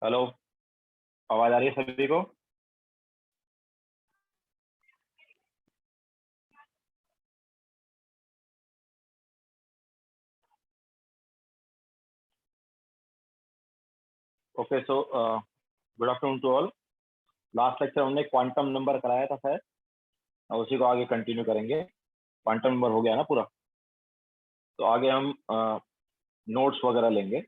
Hello. आवाज आ रही है सभी को? Okay, so good afternoon to all. Last lecture हमने क्वांटम नंबर कराया था शायद, और उसी को आगे कंटिन्यू करेंगे। क्वांटम नंबर हो गया ना पूरा? तो आगे हम नोट्स वगैरह लेंगे।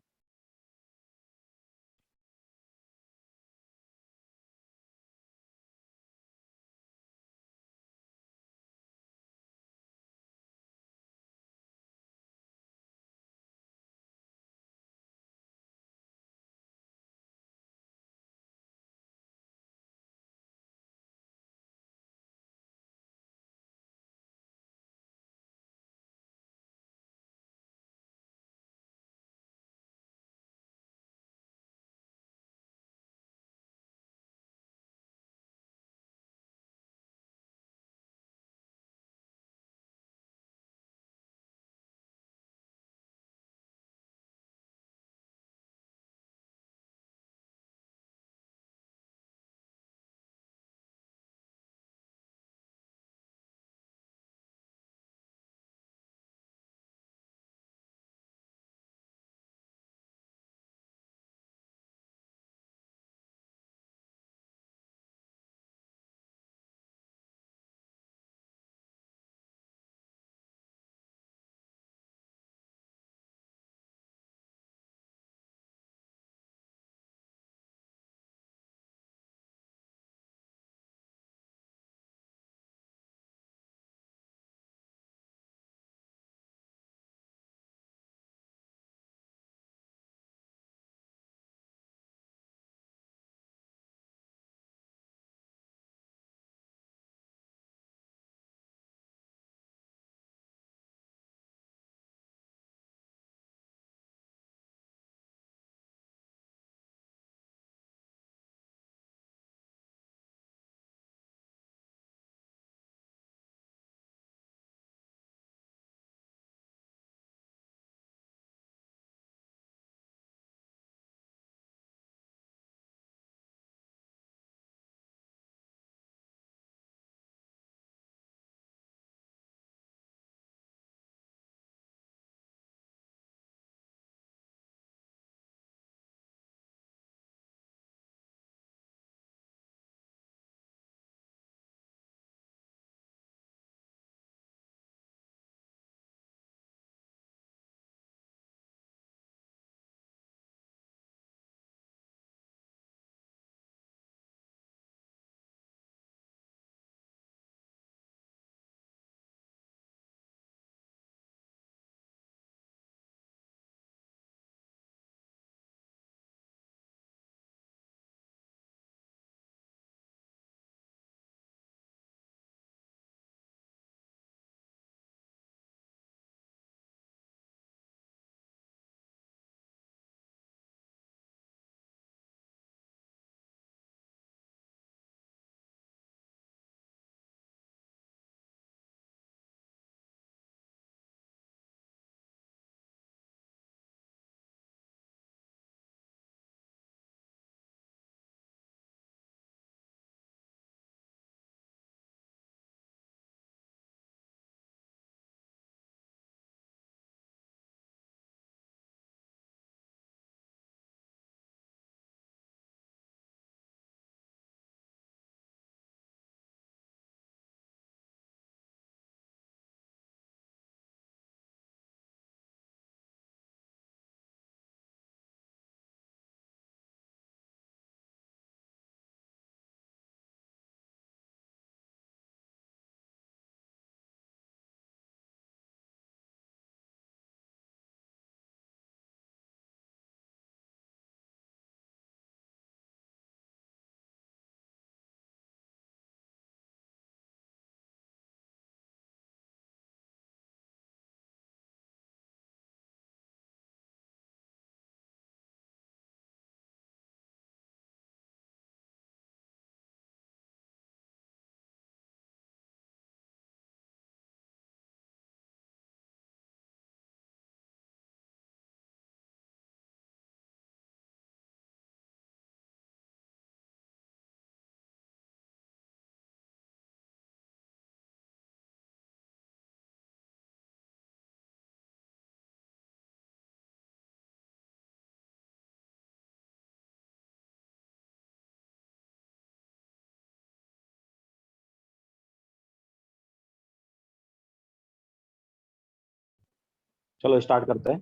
चलो स्टार्ट करते हैं।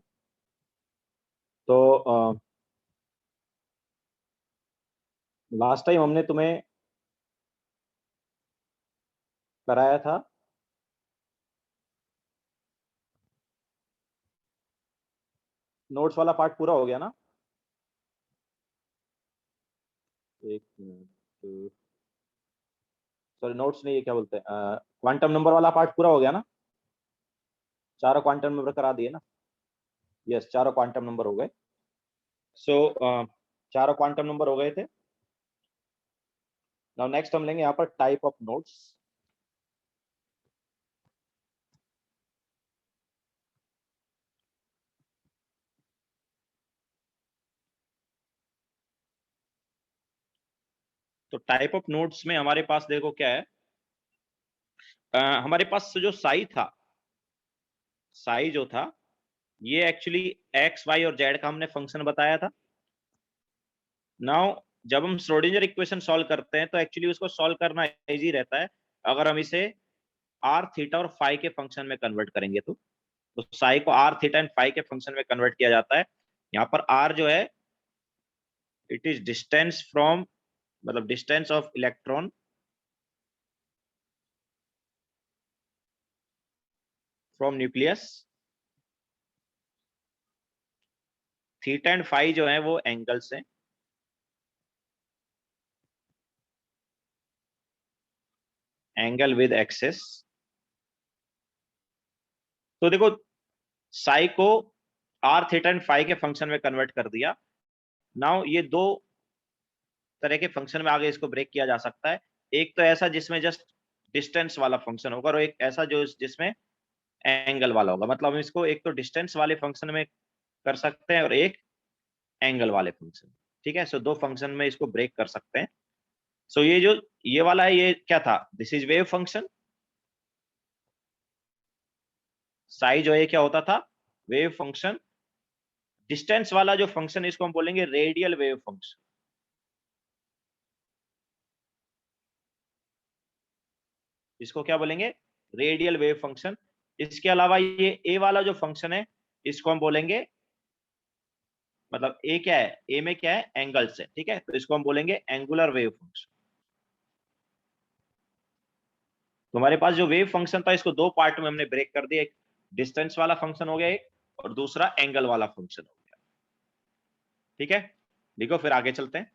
तो लास्ट टाइम हमने तुम्हें कराया था नोट्स वाला पार्ट पूरा हो गया ना? एक मिनट, सॉरी नोट्स नहीं, ये क्या बोलते हैं, क्वांटम नंबर वाला पार्ट पूरा हो गया ना? चारों क्वांटम नंबर करा दिए ना? यस, चारों क्वांटम नंबर हो गए। सो चारों क्वांटम नंबर हो गए थे। नाउ नेक्स्ट हम लेंगे यहाँ पर टाइप ऑफ नोट्स। तो टाइप ऑफ नोट्स में हमारे पास देखो क्या है, हमारे पास जो साई था, साई जो था, ये एक्चुअली एक्स वाई और जेड का हमने फंक्शन बताया था। नाउ जब हम श्रोडिंगर इक्वेशन सॉल्व करते हैं तो एक्चुअली उसको सॉल्व करना इजी रहता है अगर हम इसे आर थीटा और फाई के फंक्शन में कन्वर्ट करेंगे। तो साई को आर थीटा एंड फाई के फंक्शन में कन्वर्ट किया जाता है। यहाँ पर आर जो है, इट इज डिस्टेंस फ्रॉम, मतलब distance of electron from nucleus. Theta and phi जो है वो एंगल्स हैं, एंगल विद एक्सेस। तो देखो, साई को आर थीटा एंड फाई के फंक्शन में कन्वर्ट कर दिया। नाउ ये दो तरह के फंक्शन में आगे इसको ब्रेक किया जा सकता है। एक तो ऐसा जिसमें जस्ट डिस्टेंस वाला फंक्शन होगा, और एक ऐसा जो जिसमें एंगल वाला होगा। मतलब हम इसको एक तो डिस्टेंस वाले फंक्शन में कर सकते हैं और एक एंगल वाले फंक्शन। ठीक है, सो दो फंक्शन में इसको ब्रेक कर सकते हैं। सो ये जो ये वाला है, ये क्या था, this is wave function. Sai जो है क्या होता था, वेव फंक्शन। डिस्टेंस वाला जो फंक्शन, इसको हम बोलेंगे रेडियल वेव फंक्शन। इसको क्या बोलेंगे, रेडियल वेव फंक्शन। इसके अलावा ये ए वाला जो फंक्शन है, इसको हम बोलेंगे, मतलब ए क्या है, ए में क्या है, एंगल्स है। ठीक है, तो इसको हम बोलेंगे एंगुलर वेव फंक्शन। तो हमारे पास जो वेव फंक्शन था, इसको दो पार्ट में हमने ब्रेक कर दिया। एक डिस्टेंस वाला फंक्शन हो गया एक, और दूसरा एंगल वाला फंक्शन हो गया। ठीक है, देखो फिर आगे चलते हैं।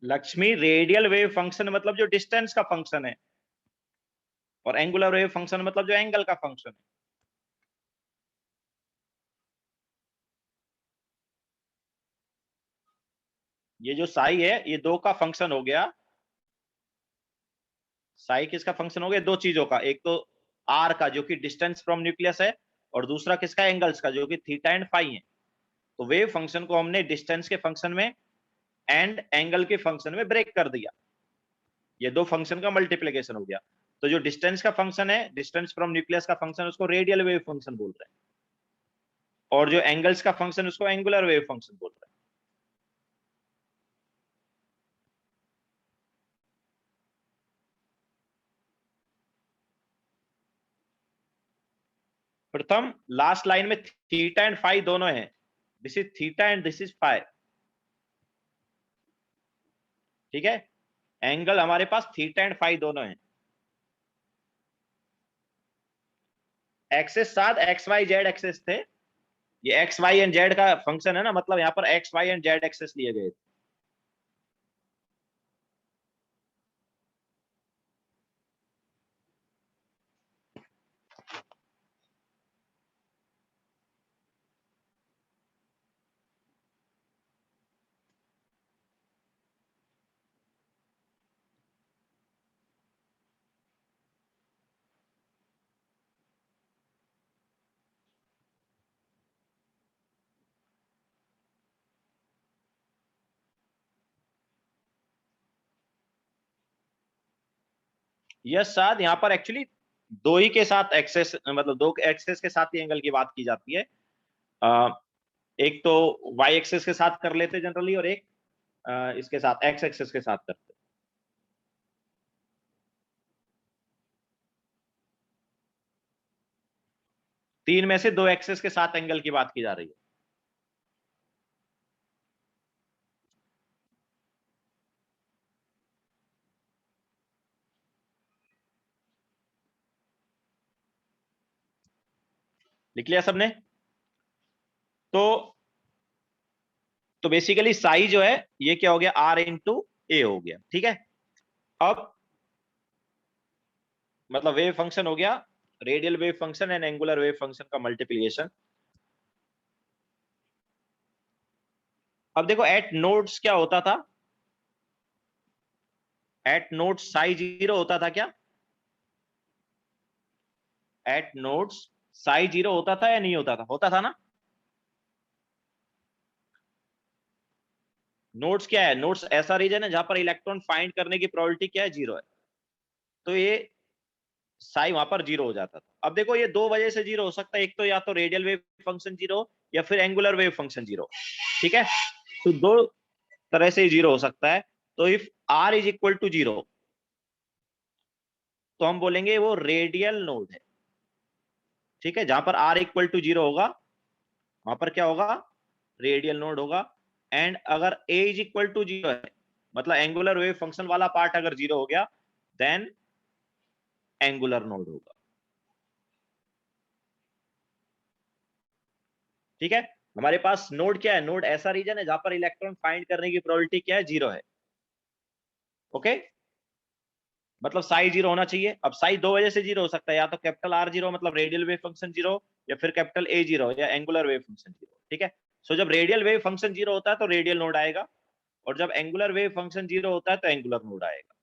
लक्ष्मी, रेडियल वेव फंक्शन मतलब जो डिस्टेंस का फंक्शन है, और एंगुलर वेव फंक्शन मतलब जो एंगल का फंक्शन है। ये जो साई है, ये दो का फंक्शन हो गया। साई किसका फंक्शन हो गया, दो चीजों का। एक तो आर का, जो कि डिस्टेंस फ्रॉम न्यूक्लियस है, और दूसरा किसका, एंगल्स का, जो कि थीटा एंड फाई है। तो वेव फंक्शन को हमने डिस्टेंस के फंक्शन में एंड एंगल के फंक्शन में ब्रेक कर दिया। ये दो फंक्शन का मल्टीप्लीकेशन हो गया। तो जो डिस्टेंस का फंक्शन है, डिस्टेंस फ्रॉम न्यूक्लियस का फंक्शन, उसको रेडियल वेव फंक्शन बोल रहे हैं। और जो एंगल्स का फंक्शन उसको एंगुलर वेव फंक्शन बोल रहे हैं। प्रथम लास्ट लाइन में थीटा एंड फाई दोनों हैं, this is theta and this is phi, ठीक है। एंगल हमारे पास थीटा एंड फाई दोनों हैं। एक्सेस साथ एक्स वाई जेड एक्सेस थे, ये एक्स वाई एंड जेड का फंक्शन है ना, मतलब यहाँ पर X Y and Z axes लिए गए थे। यस साथ यहाँ पर एक्चुअली दो ही के साथ एक्सेस, मतलब दो एक्सेस के साथ ही एंगल की बात की जाती है। एक तो वाई एक्सेस के साथ कर लेते जनरली, और एक इसके साथ एक्स एक्सेस के साथ करते। तीन में से दो एक्सेस के साथ एंगल की बात की जा रही है। लिख लिया सबने? तो बेसिकली साई जो है ये क्या हो गया, आर इंटू ए हो गया, ठीक है। अब मतलब वेव फंक्शन हो गया, radial wave function and angular wave function का मल्टीप्लिकेशन। अब देखो एट नोड्स क्या होता था, एट नोड्स साई जीरो होता था क्या? एट नोड्स साई जीरो होता था या नहीं होता था? होता था ना। नोड्स क्या है? नोड्स ऐसा रीजन है जहां पर इलेक्ट्रॉन फाइंड करने की प्रोबेबिलिटी क्या है, जीरो है। तो ये साई वहां पर जीरो हो जाता था। अब देखो ये दो वजह से जीरो हो सकता है, एक तो या तो रेडियल वेव फंक्शन जीरो या फिर एंगुलर वेव फंक्शन जीरो, ठीक है। तो दो तरह से जीरो हो सकता है। तो if R is equal to zero तो हम बोलेंगे वो रेडियल नोड है, ठीक है। जहां पर आर इक्वल टू जीरो होगा वहां पर क्या होगा, रेडियल नोड होगा। एंड अगर ए इज इक्वल टू जीरो है, मतलब एंगुलर वेव फंक्शन वाला पार्ट अगर जीरो हो गया, देन एंगुलर नोड होगा, ठीक है। हमारे पास नोड क्या है, नोड ऐसा रीजन है जहां पर इलेक्ट्रॉन फाइंड करने की प्रोबेबिलिटी क्या है, जीरो है, ओके। मतलब साई जीरो होना चाहिए। अब साई दो वजह से जीरो हो सकता है, या तो कैपिटल आर जीरो मतलब रेडियल वेव फंक्शन जीरो, या फिर कैपिटल ए जीरो या एंगुलर वेव फंक्शन जीरो, ठीक है। सो जब रेडियल वेव फंक्शन जीरो होता है तो रेडियल नोड आएगा, और जब एंगुलर वेव फंक्शन जीरो होता है तो एंगुलर नोड आएगा।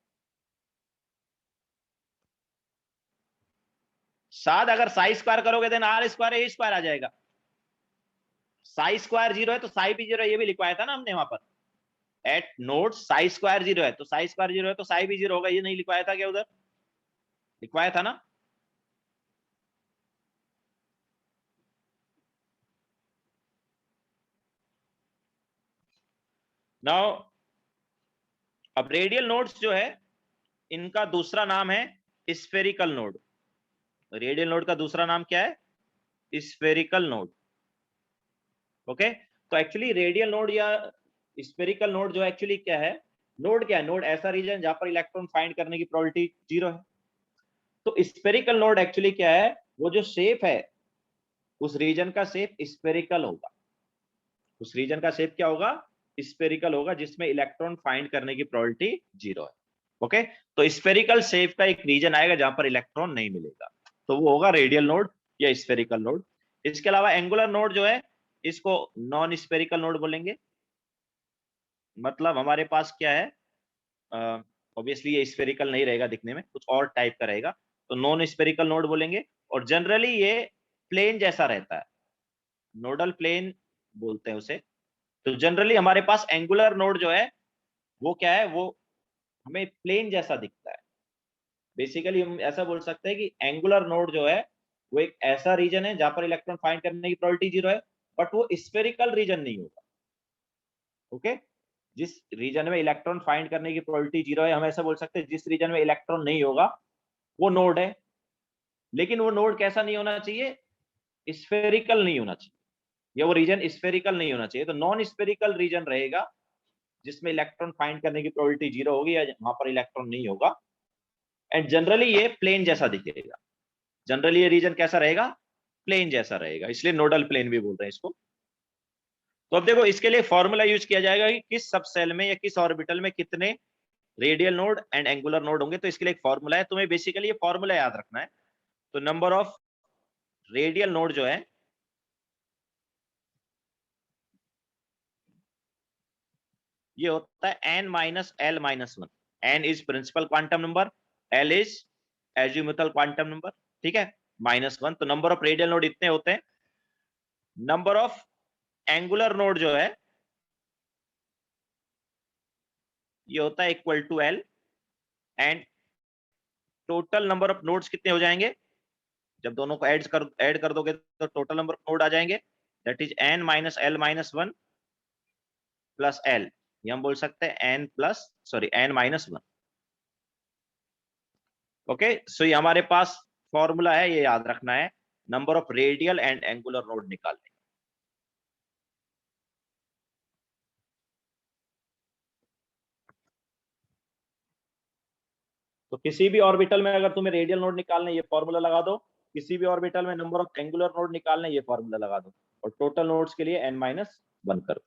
साथ अगर साई स्क्वायर करोगे then R square A square आ जाएगा। साई स्क्वायर जीरो है तो साई भी जीरो है, ये भी लिखवाया था ना हमने वहां पर। Eight node Sai square zero है तो साई स्क्वायर जीरो है तो साई भी जीरो होगा, ये नहीं लिखवाया था क्या उधर? लिखवाया था ना। नाउ अब रेडियल नोड्स जो है इनका दूसरा नाम है स्फेरिकल नोड। रेडियल नोड का दूसरा नाम क्या है? Spherical node, okay. तो एक्चुअली रेडियल नोड या स्फेरिकल नोड जो एक्चुअली क्या है, नोड क्या है, नोड ऐसा रीजन जहां पर इलेक्ट्रॉन फाइंड करने की प्रोबेबिलिटी जीरो है। तो स्फेरिकल नोड एक्चुअली क्या है, वो जो शेप है उस रीजन का शेप स्फेरिकल होगा। उस रीजन का शेप क्या होगा, स्फेरिकल होगा, जिसमें इलेक्ट्रॉन फाइंड करने की प्रोबेबिलिटी जीरो है, ओके। तो स्फेरिकल शेप का एक रीजन आएगा जहां पर इलेक्ट्रॉन नहीं मिलेगा, तो वो होगा रेडियल नोड या स्फेरिकल नोड। इसके अलावा एंगुलर नोड जो है इसको नॉन स्फेरिकल नोड बोलेंगे। मतलब हमारे पास क्या है, ऑब्वियसली ये स्फेरिकल नहीं रहेगा, दिखने में कुछ और टाइप का रहेगा, तो नॉन स्फेरिकल नोड बोलेंगे। और जनरली ये प्लेन जैसा रहता है, नोडल प्लेन बोलते हैं उसे। तो जनरली हमारे पास एंगुलर नोड जो है वो क्या है, वो हमें प्लेन जैसा दिखता है। बेसिकली हम ऐसा बोल सकते हैं कि एंगुलर नोड जो है वो एक ऐसा रीजन है जहां पर इलेक्ट्रॉन फाइंड करने की प्रोबेबिलिटी जीरो है, बट वो स्फेरिकल रीजन नहीं होगा। ओके, जिस रीजन में इलेक्ट्रॉन फाइंड करने की प्रोबेबिलिटी 0 है, हम ऐसा बोल सकते हैं जिस रीजन में इलेक्ट्रॉन नहीं होगा वो नोड है। लेकिन वो नोड कैसा नहीं होना चाहिए? स्फेरिकल नहीं होना चाहिए, या वो रीजन स्फेरिकल नहीं होना चाहिए। तो नॉन स्फेरिकल रीजन रहेगा जिसमें इलेक्ट्रॉन फाइंड करने की प्रोबेबिलिटी 0 होगी या वहां पर इलेक्ट्रॉन नहीं होगा। एंड जनरली ये प्लेन जैसा दिखेगा। जनरली ये रीजन कैसा रहेगा? प्लेन जैसा रहेगा, इसलिए नोडल प्लेन भी बोल रहे हैं इसको। तो अब देखो, इसके लिए फॉर्मूला यूज किया जाएगा कि किस सब सेल में या किस ऑर्बिटल में कितने radial node and angular node होंगे। तो इसके लिए एक फॉर्मूला है, तुम्हें बेसिकली ये फॉर्मूला याद रखना है। तो नंबर ऑफ रेडियल नोड जो है, ये होता है n minus L minus one. N is principal quantum number, L is azimuthal quantum number, ठीक है, -1। तो नंबर ऑफ रेडियल नोड इतने होते हैं। नंबर ऑफ एंगुलर नोड जो है ये होता है equal to L. And total number of nodes कितने हो जाएंगे? जब दोनों को ऐड कर दोगे तो टोटल नंबर ऑफ नोड आ जाएंगे, that is n minus L minus one plus L. ये हम बोल सकते हैं n minus one. Okay, so ये हमारे पास फॉर्मूला है, ये याद रखना है number of radial and angular node निकालने। तो किसी भी ऑर्बिटल में अगर तुम्हें रेडियल नोड निकालने, ये फॉर्मूला लगा दो। किसी भी ऑर्बिटल में नंबर ऑफ एंगुलर नोड निकालने, ये फॉर्मूला लगा दो। और टोटल नोड्स के लिए n माइनस वन करो।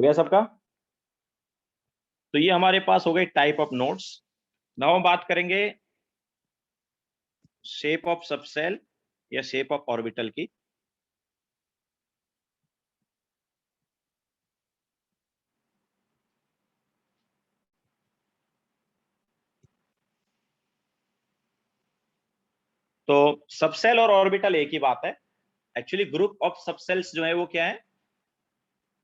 हो गया सबका? तो ये हमारे पास हो गए टाइप ऑफ नोड्स। नाउ हम बात करेंगे शेप ऑफ सबसेल या शेप ऑफ ऑर्बिटल की। तो सबसेल और ऑर्बिटल एक ही बात है। एक्चुअली ग्रुप ऑफ सबसेल्स जो है वो क्या है,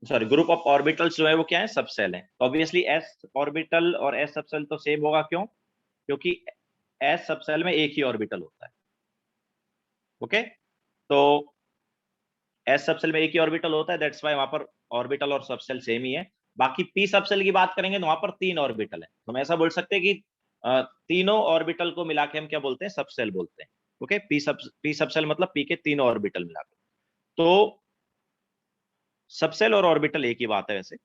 सॉरी ग्रुप ऑफ ऑर्बिटल्स जो है वो क्या है, सबसेल है। ऑब्वियसली एस ऑर्बिटल और एस सबसेल तो सेम होगा, क्यों? क्योंकि एस सबसेल में एक ही ऑर्बिटल होता है। ओके, तो एस सबसेल में एक ही ऑर्बिटल होता है, दैट्स व्हाई वहां पर ऑर्बिटल और सबसेल सेम ही है। बाकी पी सबसेल की बात करेंगे तो वहां पर 3 ऑर्बिटल है, तो हम ऐसा बोल सकते हैं कि तीनों ऑर्बिटल को मिला के हम क्या बोलते हैं, सबसेल बोलते हैं। ओके, पी सबसेल मतलब पी के तीनों ऑर्बिटल मिला के। तो सबसेल और ऑर्बिटल एक ही बात है वैसे।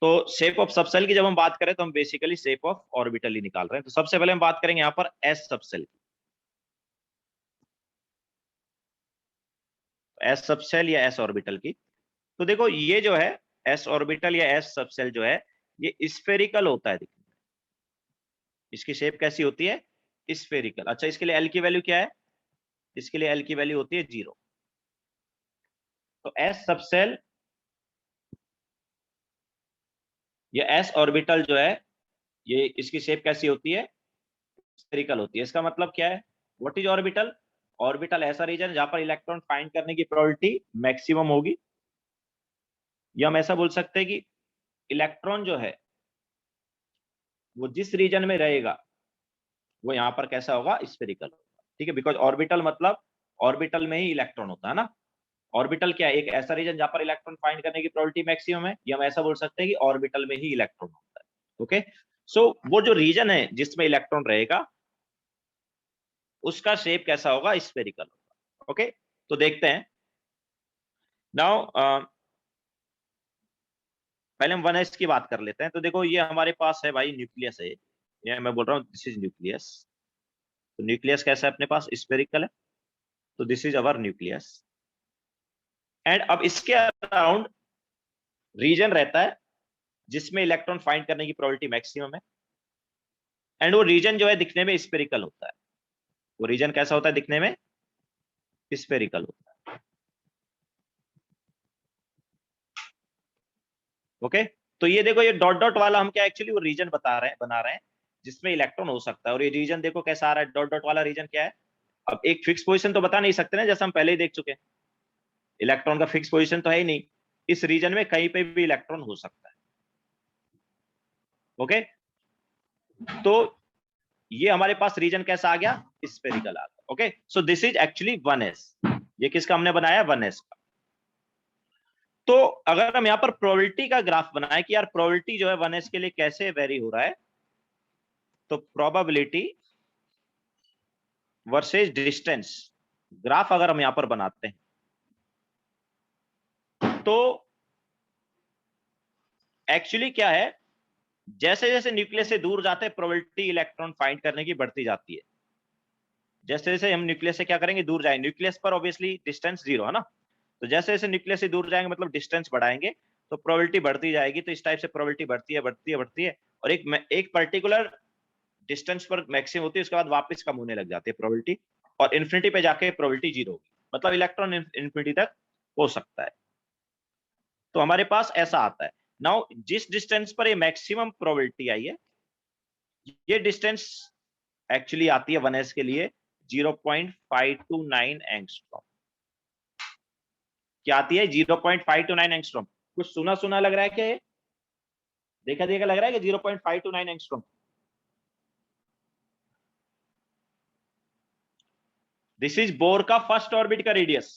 तो शेप ऑफ सबसेल की जब हम बात करें तो हम बेसिकली शेप ऑफ ऑर्बिटल ही निकाल रहे हैं। तो सबसे पहले हम बात करेंगे यहाँ पर एस सबसेल की। एस सबसेल या एस ऑर्बिटल की, तो देखो ये जो है एस ऑर्बिटल या एस सबसेल जो है ये स्फेरिकल होता है। देखिए इसकी शेप कैसी होती है, स्फेरिकल। अच्छा, इसके लिए एल की वैल्यू क्या है? इसके लिए एल की वैल्यू होती है 0। तो एस सबसेल या एस ऑर्बिटल जो है ये इसकी शेप कैसी होती है, स्फेरिकल होती है। इसका मतलब क्या है, व्हाट इज ऑर्बिटल? ऑर्बिटल ऐसा रीजन जहां पर इलेक्ट्रॉन फाइंड करने की प्रोबेबिलिटी मैक्सिमम होगी, या हम ऐसा बोल सकते हैं कि इलेक्ट्रॉन जो है वो जिस रीजन में रहेगा वो यहाँ पर कैसा होगा, स्फेरिकल होगा। ठीक है, बिकॉज ऑर्बिटल मतलब ऑर्बिटल में ही इलेक्ट्रॉन होता है ना। ऑर्बिटल क्या है, एक ऐसा रीजन जहां पर इलेक्ट्रॉन फाइंड करने की प्रोबेबिलिटी मैक्सिमम है, या हम ऐसा बोल सकते हैं कि ऑर्बिटल में ही इलेक्ट्रॉन होता है। ओके, सो वो जो रीजन है जिसमें इलेक्ट्रॉन रहेगा उसका शेप कैसा होगा, स्फेरिकल होगा। ओके, तो देखते हैं नाउ। पहले हम 1s की बात कर लेते हैं। तो देखो ये हमारे पास है भाई, न्यूक्लियस है ये मैं बोल रहा हूँ, दिस इज न्यूक्लियस। तो न्यूक्लियस कैसा है अपने पास, स्फेरिकल है। तो this is our nucleus, and अब इसके अराउंड रीजन रहता है जिसमें इलेक्ट्रॉन फाइंड करने की प्रोबेबिलिटी मैक्सिमम है, एंड वो रीजन जो है दिखने में स्फेरिकल होता है। वो रीजन कैसा होता है दिखने में, स्फेरिकल होता है। ओके, तो ये देखो ये डॉट डॉट वाला हम क्या एक्चुअली वो रीजन बना रहे हैं जिसमें इलेक्ट्रॉन हो सकता है। और ये रीजन देखो कैसा आ रहा है, डॉट डॉट वाला रीजन क्या है। अब एक फिक्स पोजीशन तो बता नहीं सकते ना, जैसा हम पहले ही देख चुके हैं, इलेक्ट्रॉन का फिक्स पोजीशन तो है ही नहीं। इस रीजन में कहीं पे भी इलेक्ट्रॉन हो सकता है। ओके, तो ये हमारे पास रीजन कैसा आ गया, स्फेरिकल आ गया। Okay, so this is actually 1s। ये किसका हमने बनाया, 1s का। तो अगर हम यहाँ पर प्रोबेबिलिटी का ग्राफ बनाए कि यार प्रोबेबिलिटी जो है 1s के लिए कैसे वेरी हो रहा है, तो प्रोबेबिलिटी वर्सेस डिस्टेंस ग्राफ अगर हम यहां पर बनाते हैं तो एक्चुअली क्या है, जैसे जैसे न्यूक्लियस से दूर जाते हैं प्रोबेबिलिटी इलेक्ट्रॉन फाइंड करने की बढ़ती जाती है। जैसे जैसे हम न्यूक्लियस से क्या करेंगे, दूर जाएंगे, न्यूक्लियस पर ऑब्वियसली डिस्टेंस 0 है ना। तो जैसे जैसे न्यूक्लियस से दूर जाएंगे मतलब डिस्टेंस बढ़ाएंगे तो प्रोबेबिलिटी बढ़ती जाएगी। तो इस टाइप से प्रोबेबिलिटी बढ़ती है बढ़ती है बढ़ती है, और एक पर्टिकुलर डिस्टेंस पर मैक्सिमम होती है, उसके बाद वापस कम होने लग जाती है प्रोबेबिलिटी, और इन्फिनिटी पे जाके प्रोबेबिलिटी 0 होगी, मतलब इलेक्ट्रॉन इन्फिनिटी तक हो सकता है। तो हमारे पास ऐसा आता है। नाउ जिस डिस्टेंस पर ये मैक्सिमम प्रोबेबिलिटी आई है, ये डिस्टेंस एक्चुअली आती है 1s के लिए 0.529 एंगस्ट्रॉम। क्या आती है, 0.529 एंगस्ट्रॉम। कुछ सुना सुना लग रहा है क्या, ये देखा देखा लग रहा है कि 0.529 एंगस्ट्रॉम। दिस इज बोर का फर्स्ट ऑर्बिट का रेडियस,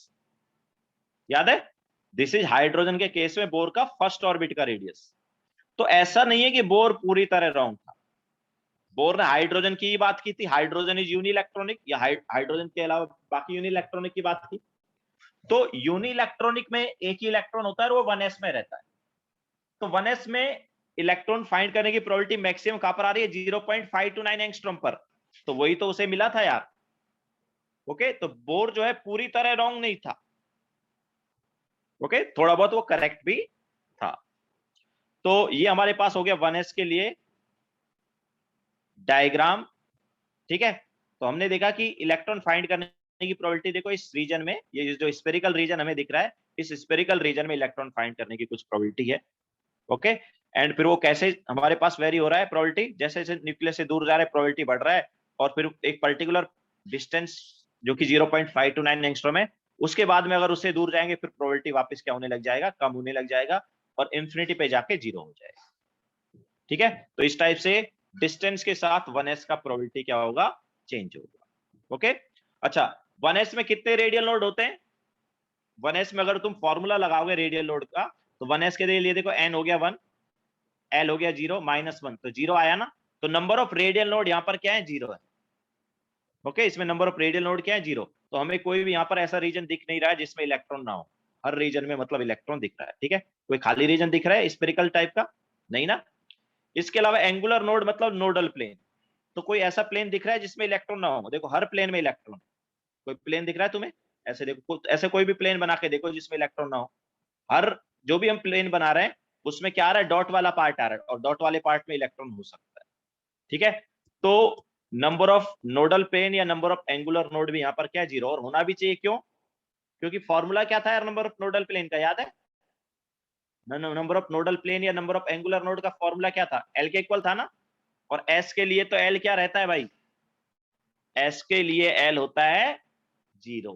याद है? दिस इज हाइड्रोजन के केस में बोर का फर्स्ट ऑर्बिट का रेडियस। तो ऐसा नहीं है कि बोर पूरी तरह रॉन्ग था। बोर ने हाइड्रोजन की बात की थी, हाइड्रोजन इज यूनी इलेक्ट्रॉनिक, या हाइड्रोजन के अलावा बाकी यूनी इलेक्ट्रॉनिक की बात की। तो यूनी इलेक्ट्रॉनिक में एक ही इलेक्ट्रॉन होता है और वो 1s में रहता है। तो 1s में इलेक्ट्रॉन फाइंड करने की प्रोबेबिलिटी मैक्सिमम कहां पर आ रही है, 0.529 एंगस्ट्रॉम पर। तो वही तो उसे मिला था यार। ओके, तो बोर जो है पूरी तरह रॉन्ग नहीं था। ओके, थोड़ा बहुत वो करेक्ट भी था। तो ये हमारे पास हो गया 1s के लिए डायग्राम, ठीक है। तो हमने देखा कि इलेक्ट्रॉन फाइंड करने की प्रोबेबिलिटी देखो इस रीजन में, ये जो स्फेरिकल रीजन हमें दिख रहा है, इस स्फेरिकल रीजन में इलेक्ट्रॉन फाइंड करने की कुछ प्रोबेबिलिटी है, ओके। एंड फिर वो कैसे हमारे पास वेरी हो रहा है प्रोबेबिलिटी, जैसे जैसे न्यूक्लियस से दूर जा रहा है प्रोबेबिलिटी बढ़ रहा है, और फिर एक पर्टिकुलर डिस्टेंस जो कि 0.529 एंगस्ट्रॉम है, उसके बाद में अगर उससे दूर जाएंगे फिर प्रोबेबिलिटी वापस क्या होने लग जाएगा, कम होने लग जाएगा, और इंफिनिटी पे जाके 0 हो जाएगा, ठीक है। तो इस टाइप से डिस्टेंस के साथ 1s का प्रोबेबिलिटी क्या होगा, चेंज होगा, ओके। अच्छा 1s में कितने रेडियल नोड होते हैं, 1s में अगर तुम फॉर्मूला लगाओगे रेडियल नोड का, तो 1s के लिए देखो n हो गया 1, l हो गया 0, -1 तो 0 आया ना, तो नंबर ऑफ रेडियल नोड यहाँ पर क्या है, 0 है, ओके। इसमें नंबर ऑफ रेडियल नोड क्या है, 0। तो हमें कोई भी यहाँ पर ऐसा रीजन दिख नहीं रहा है जिसमें इलेक्ट्रॉन ना हो, हर रीजन में मतलब इलेक्ट्रॉन दिख रहा है, ठीक है। कोई खाली रीजन दिख रहा है स्फेरिकल टाइप का, नहीं ना। इसके अलावा एंगुलर नोड मतलब नोडल प्लेन, तो कोई ऐसा प्लेन दिख रहा है जिसमें इलेक्ट्रॉन ना हो, देखो हर प्लेन में इलेक्ट्रॉन, कोई प्लेन दिख रहा है तुम्हें, ऐसे देखो, ऐसे कोई भी प्लेन बना के देखो जिसमें इलेक्ट्रॉन ना हो, हर जो भी हम प्लेन बना रहे हैं उसमें क्या आ रहा है, डॉट वाला पार्ट आ रहा है, और डॉट वाले पार्ट में इलेक्ट्रॉन हो सकता है, ठीक है। तो नंबर ऑफ नोडल प्लेन या नंबर ऑफ एंगुलर नोड भी यहाँ पर क्या है, 0, और होना भी चाहिए, क्यों, क्योंकि फॉर्मूला क्या था यार नंबर ऑफ नोडल प्लेन का, याद है, नंबर ऑफ नोडल प्लेन या नंबर ऑफ एंगुलर नोड का फॉर्मूला क्या था, एल के इक्वल था ना, और एस के लिए तो एल क्या रहता है भाई, एस के लिए एल होता है 0,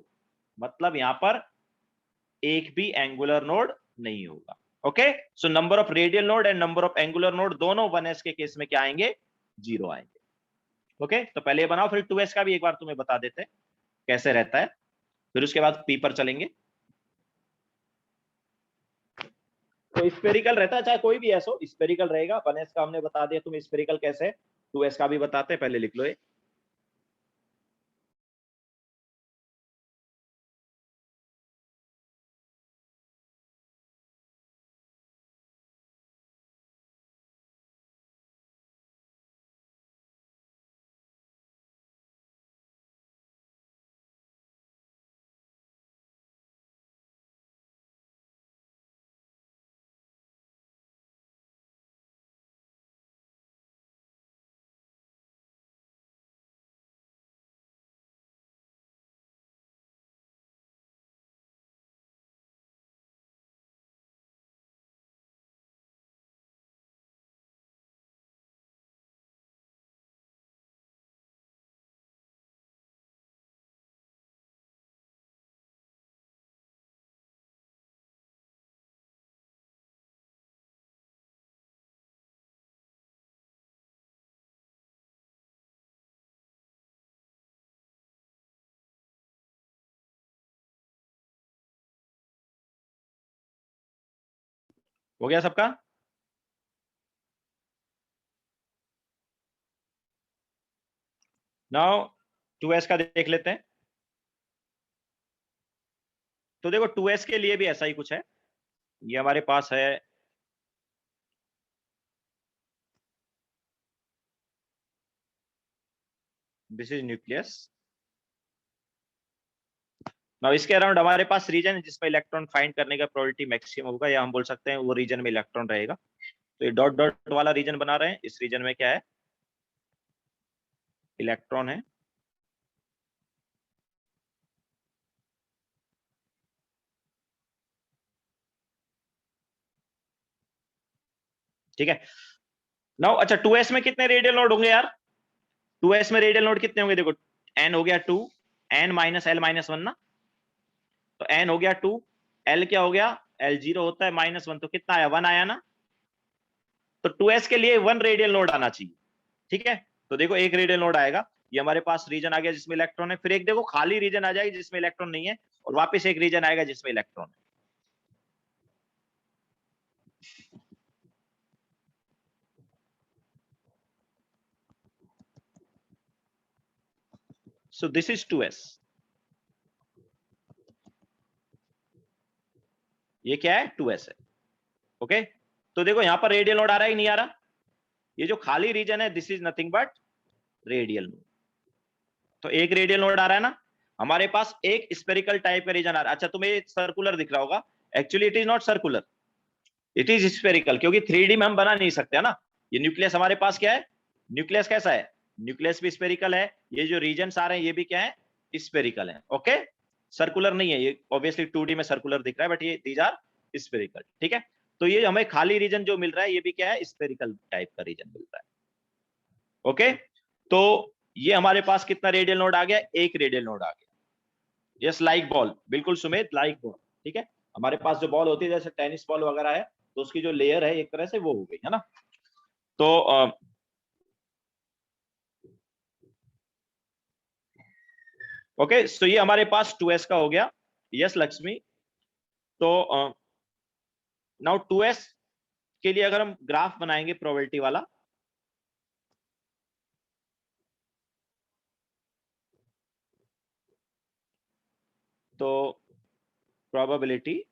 मतलब यहां पर एक भी एंगुलर नोड नहीं होगा, okay. So number of radial node and number of angular node दोनों 1s के केस में क्या आएंगे, 0 आएंगे, ओके। तो पहले बनाओ, फिर 2s का भी एक बार तुम्हें बता देते हैं कैसे रहता है, फिर उसके बाद पी पर चलेंगे। तो स्पेरिकल रहता है, चाहे कोई भी ऐसा स्पेरिकल रहेगा, 1s का हमने बता दिया, तुम स्पेरिकल कैसे, 2s का भी बताते हैं, पहले लिख लो ये। हो गया सबका, नाउ 2s का देख लेते हैं। तो देखो 2s के लिए भी ऐसा ही कुछ है, ये हमारे पास है, दिस इज न्यूक्लियस। नाउ इसके अराउंड हमारे पास रीजन है जिसमें इलेक्ट्रॉन फाइंड करने का प्रोबेबिलिटी मैक्सिमम होगा, या हम बोल सकते हैं वो रीजन में इलेक्ट्रॉन रहेगा। तो ये डॉट डॉट वाला रीजन बना रहे हैं, इस रीजन में क्या है, इलेक्ट्रॉन है, ठीक है। नाउ अच्छा 2s में कितने रेडियल नोड होंगे यार, 2s में रेडियल नोड कितने होंगे, देखो n हो गया 2, n माइनस l माइनस 1 ना, तो n हो गया 2, l क्या हो गया, l 0 होता है, -1 तो कितना आया, 1 आया ना। तो 2s के लिए 1 रेडियल नोड आना चाहिए, ठीक है। तो देखो एक रेडियल नोड आएगा, ये हमारे पास रीजन आ गया जिसमें इलेक्ट्रॉन है, फिर एक देखो खाली रीजन आ जाएगी जिसमें इलेक्ट्रॉन नहीं है, और वापस एक रीजन आएगा जिसमें इलेक्ट्रॉन है। सो दिस इज 2s, ये क्या है, 2s है, ओके। तो देखो यहां पर रेडियल नोड आ रहा है, नहीं आ रहा, ये जो खाली रीजन है this is nothing but radial node, तो एक रेडियल नोड आ रहा है ना, हमारे पास एक स्पेरिकल टाइप का रीजन आ रहा है। अच्छा तुम्हें सर्कुलर दिख रहा होगा, actually it is not circular, it is spherical, क्योंकि 3D में हम बना नहीं सकते है ना। ये न्यूक्लियस हमारे पास क्या है, न्यूक्लियस कैसा है, न्यूक्लियस भी स्फेरिकल है, ये जो रीजन्स आ रहे हैं ये भी क्या है, स्फेरिकल है। ओके, सर्कुलर नहीं है, ये ऑब्वियसली 2D में सर्कुलर दिख रहा है, बट ये दीज आर स्फेरिकल। ठीक है, तो ये हमें खाली रीजन जो मिल रहा है ये भी क्या है, स्फेरिकल टाइप का रीजन मिल रहा है। ओके, तो ये हमारे पास कितना रेडियल नोड आ गया, एक रेडियल नोड आ गया। यस, लाइक बॉल, बिल्कुल सुमित, लाइक बॉल। ठीक है, हमारे पास जो बॉल होती है जैसे टेनिस बॉल वगैरह है, तो उसकी जो लेयर है एक तरह से वो हो गई है ना। तो ओके, सो ये हमारे पास 2s का हो गया। यस लक्ष्मी, तो नाउ 2s के लिए अगर हम ग्राफ बनाएंगे प्रोबेबिलिटी वाला, तो प्रोबेबिलिटी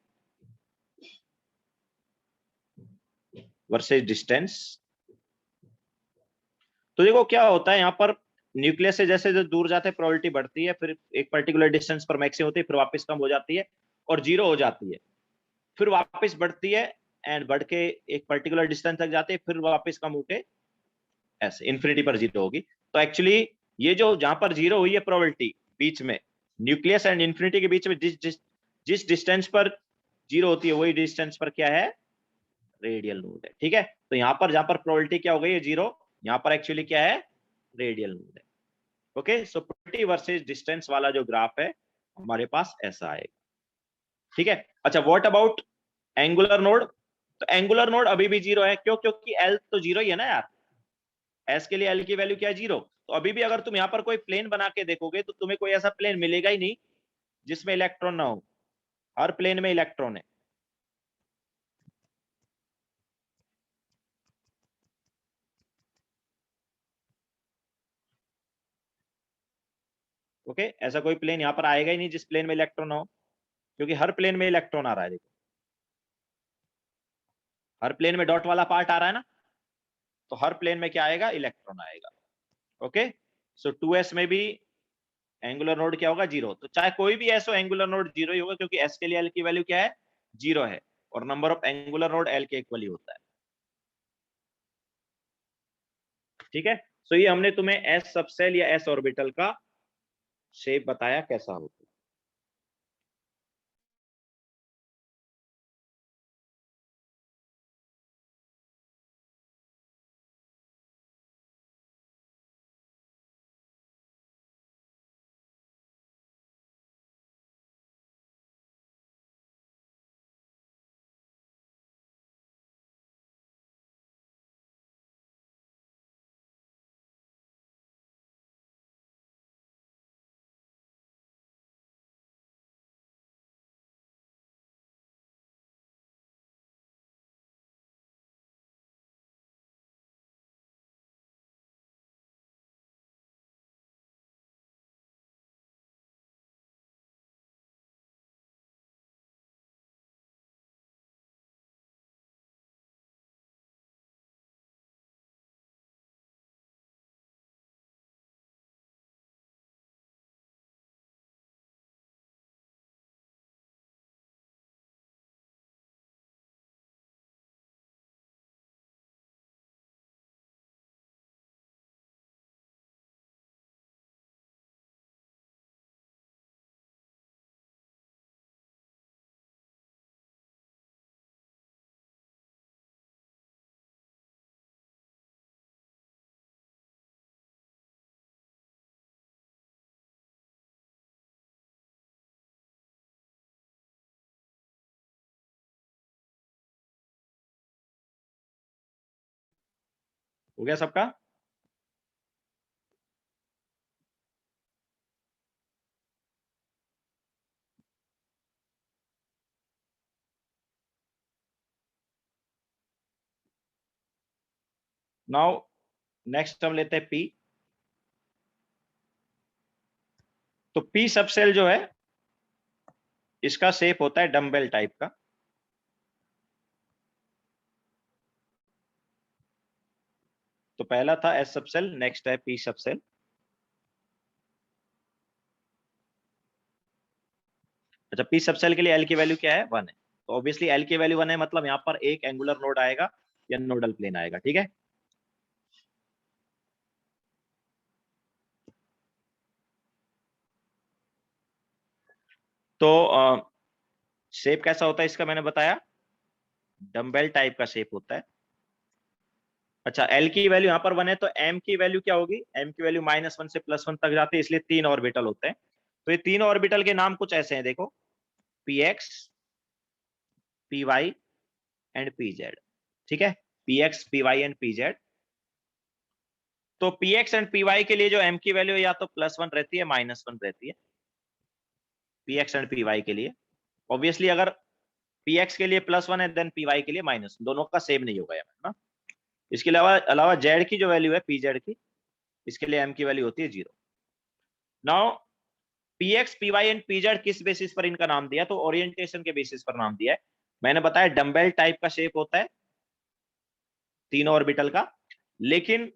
वर्सेस डिस्टेंस। तो देखो क्या होता है यहाँ पर, न्यूक्लियस से जैसे जो दूर जाते हैं प्रोबेबिलिटी बढ़ती है, फिर एक पर्टिकुलर डिस्टेंस पर मैक्सिमम होती है, फिर वापस कम हो जाती है और जीरो हो जाती है, फिर वापस बढ़ती है एंड बढ़ के एक पर्टिकुलर डिस्टेंस तक जाती है, फिर वापस कम होके ऐसे इन्फिनिटी पर जीरो होगी। तो एक्चुअली ये जो जहां पर जीरो हुई है प्रोबेबिलिटी बीच में, न्यूक्लियस एंड इन्फिनिटी के बीच में जिस डिस्टेंस पर जीरो होती है वही डिस्टेंस पर क्या है, रेडियल नोड है। ठीक है, तो यहाँ पर जहां पर प्रोबेबिलिटी क्या हो गई है, जीरो, यहाँ पर एक्चुअली क्या है, रेडियल नोड है। Okay, so probability versus distance वाला जो ग्राफ है हमारे पास ऐसा आएगा। ठीक है, अच्छा व्हाट अबाउट एंगुलर नोड। तो एंगुलर नोड अभी भी जीरो है, क्यों, क्योंकि एल तो जीरो ही है ना यार, एस के लिए एल की वैल्यू क्या है, जीरो। तो अभी भी अगर तुम यहाँ पर कोई प्लेन बना के देखोगे तो तुम्हें कोई ऐसा प्लेन मिलेगा ही नहीं जिसमें इलेक्ट्रॉन ना हो, हर प्लेन में इलेक्ट्रॉन है। ओके, ऐसा कोई प्लेन यहाँ पर आएगा ही नहीं जिस प्लेन में इलेक्ट्रॉन ना हो, क्योंकि हर प्लेन में इलेक्ट्रॉन आ रहा है। देखो हर प्लेन में डॉट वाला पार्ट आ रहा है ना, तो हर प्लेन में क्या आएगा, इलेक्ट्रॉन आएगा। ओके, सो 2s में भी एंगुलर नोड क्या होगा, जीरो। तो चाहे कोई भी एस हो, एंगुलर नोड जीरो ही होगा, क्योंकि एस के लिए एल की वैल्यू क्या है, जीरो है, और number of angular node L के इक्वल ही होता है। ठीक है, सो ये हमने तुम्हें एस सबसेल या एस ऑर्बिटल का शेप बताया कैसा होता है। हो गया सबका। नाउ नेक्स्ट हम लेते हैं पी। तो पी सबसेल जो है इसका शेप होता है डम्बेल टाइप का। तो पहला था एस सबसेल, नेक्स्ट है पी सबसेल। अच्छा, पी सबसेल के लिए एल की वैल्यू क्या है, 1 है। तो ऑब्वियसली एल की वैल्यू 1 है, मतलब यहाँ पर एक एंगुलर नोड आएगा या नोडल प्लेन आएगा। ठीक है, तो शेप कैसा होता है इसका मैंने बताया, डम्बेल टाइप का शेप होता है। अच्छा, एल की वैल्यू यहाँ पर 1 है, तो एम की वैल्यू क्या होगी, एम की वैल्यू -1 से +1 तक जाती है, इसलिए 3 ऑर्बिटल होते हैं। तो ये 3 ऑर्बिटल के नाम कुछ ऐसे हैं, देखो, P X, P Y and P Z. ठीक है, P X, P Y and P Z. तो P X and P Y के लिए जो एम की वैल्यू या तो +1 रहती है, -1 रहती है, P X and P Y के लिए। ऑब्वियसली अगर पी एक्स के लिए +1 है, देन पी वाई के लिए -1, दोनों का सेम नहीं होगा ना। इसके अलावा जेड की जो वैल्यू है, पी जेड की, इसके लिए एम की वैल्यू होती है 0। Now P X, P Y and P Z किस बेसिस पर इनका नाम दिया, तो ओरिएंटेशन के बेसिस पर नाम दिया है। मैंने बताया डम्बेल टाइप का शेप होता है, 3 ऑर्बिटल का, लेकिन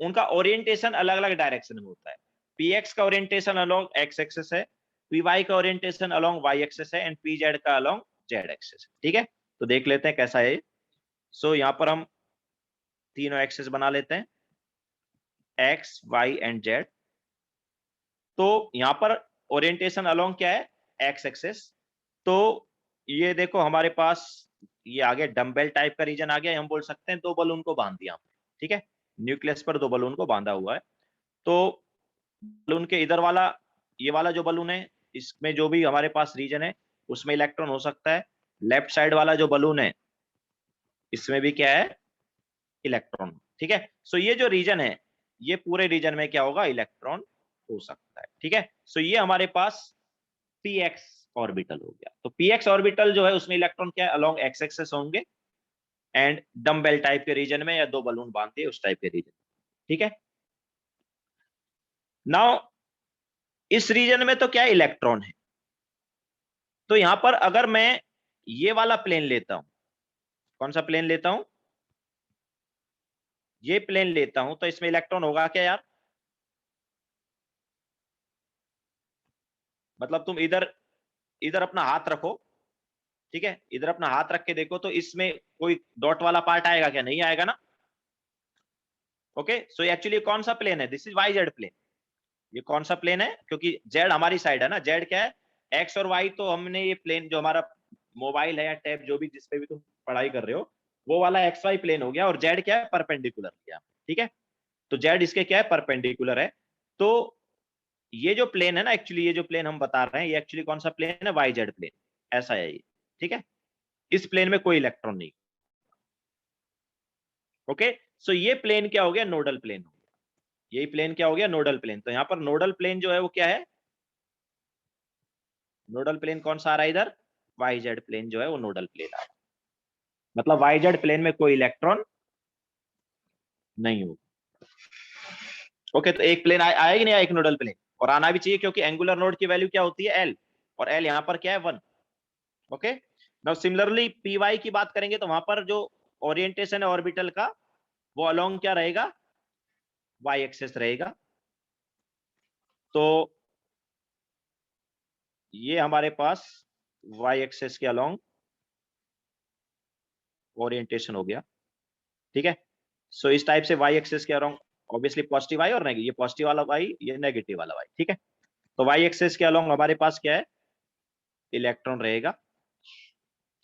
उनका ओरिएंटेशन अलग अलग डायरेक्शन में होता है। पी एक्स का ओरिएंटेशन अलोंग एक्स एक्सिस है, पी वाई का ओरिएंटेशन अलोंग वाई एक्सिस है, एंड पी जेड का अलोंग जेड एक्सिस है। ठीक है, तो देख लेते हैं कैसा है। सो यहाँ पर हम तीनों एक्सिस बना लेते हैं, एक्स, वाई एंड जेड। तो यहाँ पर ओरिएंटेशन अलोंग क्या है, एक्स एक्सिस। तो ये देखो हमारे पास ये आ गया, डम्बेल टाइप का रीजन आ गया। हम बोल सकते हैं 2 बलून को बांध दिया। ठीक है, न्यूक्लियस पर 2 बलून को बांधा हुआ है। तो बलून के इधर वाला, ये वाला जो बलून है, इसमें जो भी हमारे पास रीजन है उसमें इलेक्ट्रॉन हो सकता है। लेफ्ट साइड वाला जो बलून है, इसमें भी क्या है, इलेक्ट्रॉन। ठीक है, सो ये जो रीजन है, ये पूरे रीजन में क्या होगा, इलेक्ट्रॉन हो सकता है। ठीक है, सो ये हमारे पास पी एक्स ऑर्बिटल हो गया। तो पी एक्स ऑर्बिटल जो है उसमें इलेक्ट्रॉन क्या है, अलोंग एक्स एक्सिस होंगे, एंड डम्बेल टाइप के रीजन में, या 2 बलून बांधते हैं उस टाइप के रीजन। ठीक है, नाउ इस रीजन में तो क्या है, इलेक्ट्रॉन है। तो यहां पर अगर मैं ये वाला प्लेन लेता हूं, कौन सा प्लेन लेता हूं, ये प्लेन लेता हूं, तो इसमें इलेक्ट्रॉन होगा क्या यार, मतलब तुम इधर इधर अपना हाथ रखो। ठीक है, इधर अपना हाथ रख के देखो, तो इसमें कोई डॉट वाला पार्ट आएगा क्या, नहीं आएगा ना। ओके, सो एक्चुअली कौन सा प्लेन है, this is Y Z plane. ये कौन सा प्लेन है, क्योंकि जेड हमारी साइड है ना, जेड क्या है, एक्स और वाई। तो हमने ये प्लेन जो हमारा मोबाइल है या टैब जो भी जिसपे भी तुम पढ़ाई कर रहे हो, वो वाला एक्स वाई प्लेन हो गया, और जेड क्या है, परपेंडिकुलर किया। ठीक है, तो जेड इसके क्या है, परपेंडिकुलर है। तो ये जो प्लेन है ना, एक्चुअली ये जो प्लेन हम बता रहे हैं, ये एक्चुअली कौन सा प्लेन है, वाई जेड प्लेन, ऐसा है ये। ठीक है, इस प्लेन में कोई इलेक्ट्रॉन नहीं। ओके, सो ये प्लेन क्या हो गया, नोडल प्लेन हो गया। यही प्लेन क्या हो गया, नोडल प्लेन। तो यहाँ पर नोडल प्लेन जो है वो क्या है, नोडल प्लेन कौन सा आ रहा है इधर, वाई जेड प्लेन जो है वो नोडल प्लेन आ रहा है। मतलब वाई जेड प्लेन में कोई इलेक्ट्रॉन नहीं होगा। ओके, तो एक प्लेन आया कि नहीं आया, एक नोडल प्लेन, और आना भी चाहिए, क्योंकि एंगुलर नोड की वैल्यू क्या होती है, एल, और एल यहाँ पर क्या है, 1। Okay, now similarly P Y की बात करेंगे, तो वहां पर जो ओरिएंटेशन है ऑर्बिटल का, वो अलोंग क्या रहेगा, वाई एक्सिस रहेगा। तो ये हमारे पास वाई एक्सिस के अलोंग ओरिएंटेशन हो गया। ठीक है, सो इस टाइप से वाई एक्सिस के अलोंग, ऑब्वियसली पॉजिटिव वाई और नेगेटिव, ये पॉजिटिव वाला वाई, ये नेगेटिव वाला वाई। ठीक है, तो वाई एक्सिस के अलोंग हमारे पास क्या है, इलेक्ट्रॉन रहेगा।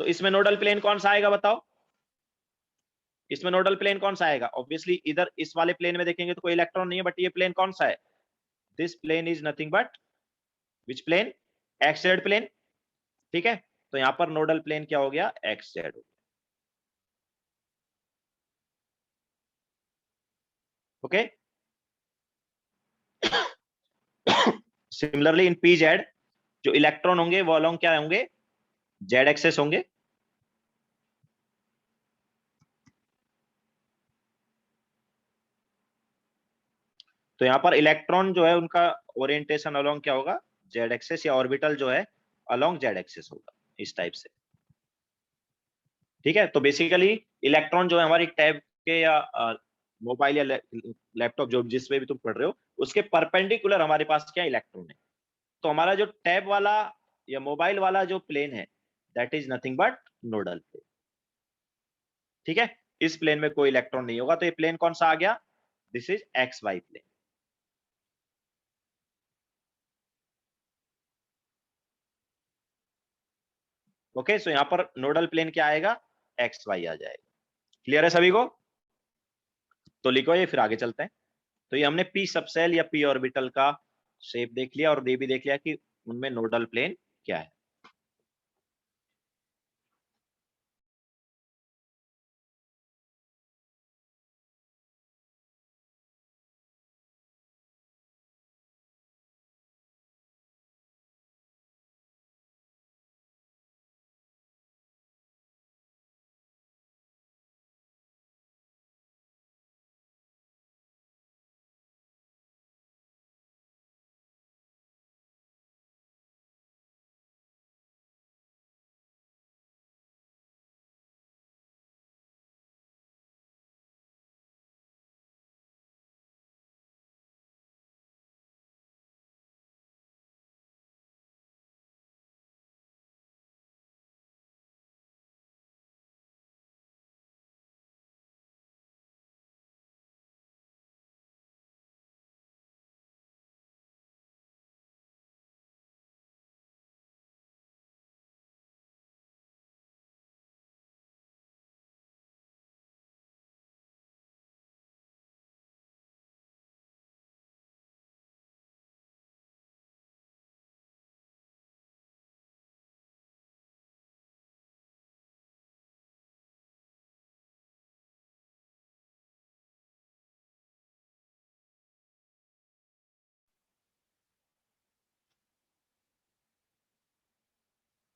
तो इसमें नोडल प्लेन कौन सा आएगा बताओ, इसमें नोडल प्लेन कौन सा आएगा, ऑब्वियसली इधर इस वाले प्लेन में देखेंगे तो कोई इलेक्ट्रॉन नहीं है, बट ये प्लेन कौन सा है, this plane is nothing but which plane, X Z plane. ठीक है, तो यहां पर नोडल प्लेन क्या हो गया, एक्स जेड हो गया। Okay, similarly in P Z जो इलेक्ट्रॉन होंगे वो अलोंग क्या होंगे, जेड एक्सेस होंगे। तो यहाँ पर इलेक्ट्रॉन जो है उनका ओरिएंटेशन अलोंग क्या होगा, जेड एक्सेस, या ऑर्बिटल जो है अलोंग जेड एक्सेस होगा, इस टाइप से। ठीक है, तो बेसिकली इलेक्ट्रॉन जो है हमारी टैब के या मोबाइल या लैपटॉप जो जिसमें भी तुम पढ़ रहे हो, उसके परपेंडिकुलर हमारे पास क्या इलेक्ट्रॉन है। तो हमारा जो टैब वाला या मोबाइल वाला जो प्लेन है, that is nothing but nodal plane. ठीक है, इस प्लेन में कोई इलेक्ट्रॉन नहीं होगा, तो ये प्लेन कौन सा आ गया? This is X Y plane. Okay, so यहां पर नोडल प्लेन क्या आएगा? एक्स वाई आ जाएगा। क्लियर है सभी को? तो लिखो ये, फिर आगे चलते हैं। तो ये हमने पी सबसेल या पी ऑर्बिटल का शेप देख लिया, और ये भी देख लिया कि उनमें नोडल प्लेन क्या है।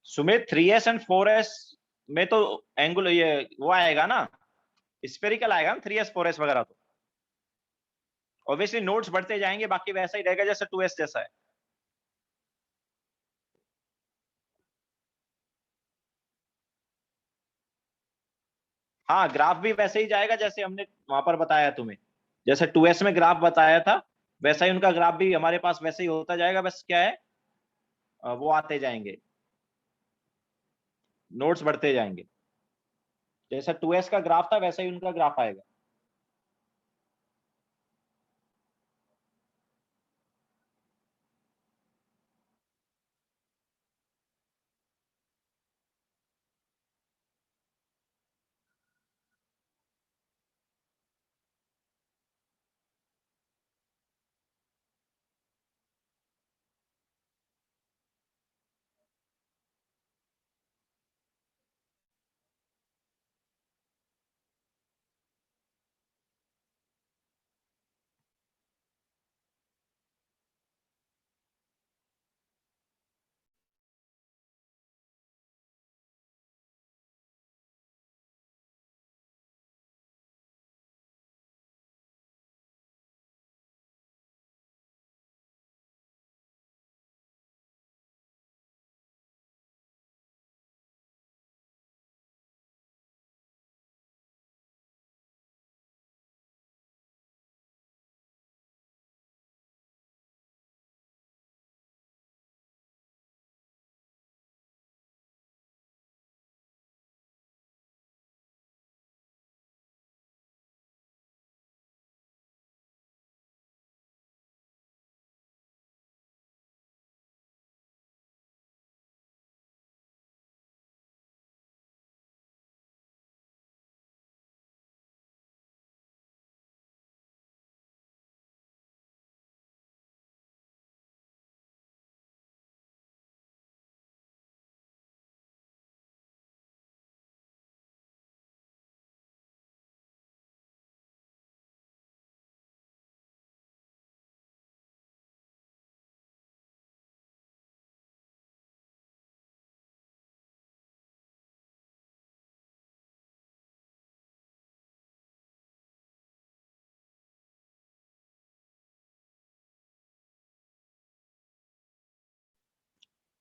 सुमित 3s एंड 4s में तो एंगुलर ये वो आएगा ना, स्फेरिकल आएगा ना 3s 4s वगैरह। तो ऑब्वियसली नोट्स बढ़ते जाएंगे, बाकी वैसा ही रहेगा जैसे 2s जैसा है। हाँ, ग्राफ भी वैसे ही जाएगा जैसे हमने वहां पर बताया तुम्हें। जैसे 2s में ग्राफ बताया था, वैसा ही उनका ग्राफ भी हमारे पास वैसे ही होता जाएगा। बस क्या है, वो आते जाएंगे, नोट्स बढ़ते जाएंगे। जैसा 2s का ग्राफ था वैसा ही उनका ग्राफ आएगा।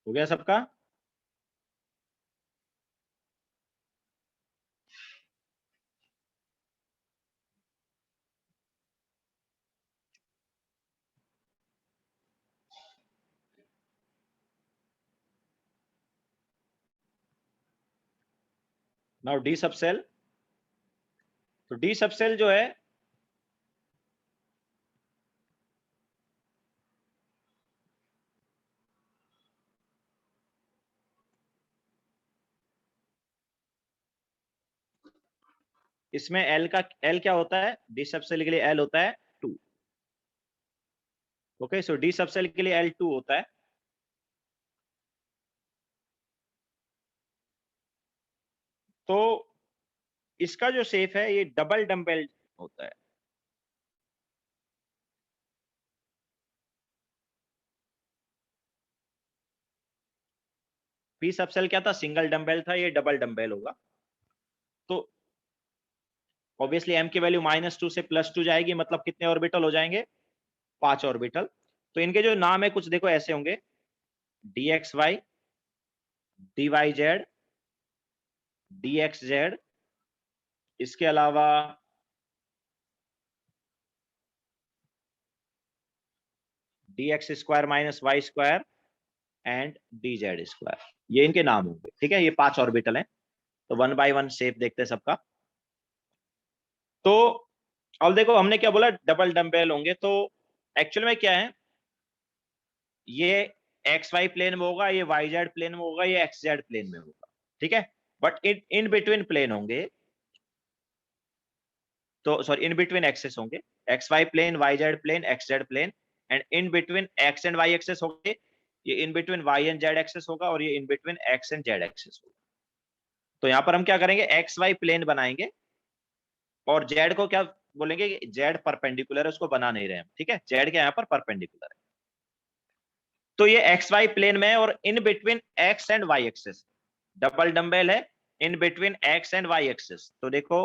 हो गया सबका? नाउ डी सब सेल, तो डी सब सेल जो है इसमें एल क्या होता है, डी सब सेल के लिए एल होता है 2। ओके, सो डी सब सेल के लिए एल 2 होता है। तो इसका जो शेप है ये डबल डम्बेल होता है। पी सब सेल क्या था, सिंगल डम्बेल था, ये डबल डम्बेल होगा। तो ऑब्वियसली एम की वैल्यू -2 से +2 जाएगी, मतलब कितने ऑर्बिटल हो जाएंगे, 5 ऑर्बिटल। तो इनके जो नाम है कुछ देखो ऐसे होंगे, dxy, dyz, dxz, इसके अलावा dx square minus Y square and dz square, ये इनके नाम होंगे। ठीक है, ये 5 ऑर्बिटल हैं। तो 1 बाय 1 शेप देखते हैं सबका। तो अब देखो हमने क्या बोला, डबल डम्बेल होंगे। तो एक्चुअल में क्या है, ये एक्स वाई प्लेन में होगा, ये वाई जेड प्लेन में होगा, ये एक्स जेड प्लेन में होगा। ठीक है, बट इन बिटवीन प्लेन होंगे, तो सॉरी इन बिटवीन एक्सेस होंगे, X Y plane, Y Z plane, X Z plane, and in between X and Y axes होंगे, ये in between Y and Z axes होगा, और ये in between X and Z axes होगा। तो यहाँ पर हम क्या करेंगे, एक्स वाई प्लेन बनाएंगे, और जेड को क्या बोलेंगे, जेड परपेंडिकुलर है, उसको बना नहीं रहे हम। ठीक है, जेड के यहाँ पर परपेंडिकुलर है। तो ये एक्स वाई प्लेन में है, और in between X and Y axes, double dumbbell है, in between X and Y axes. तो देखो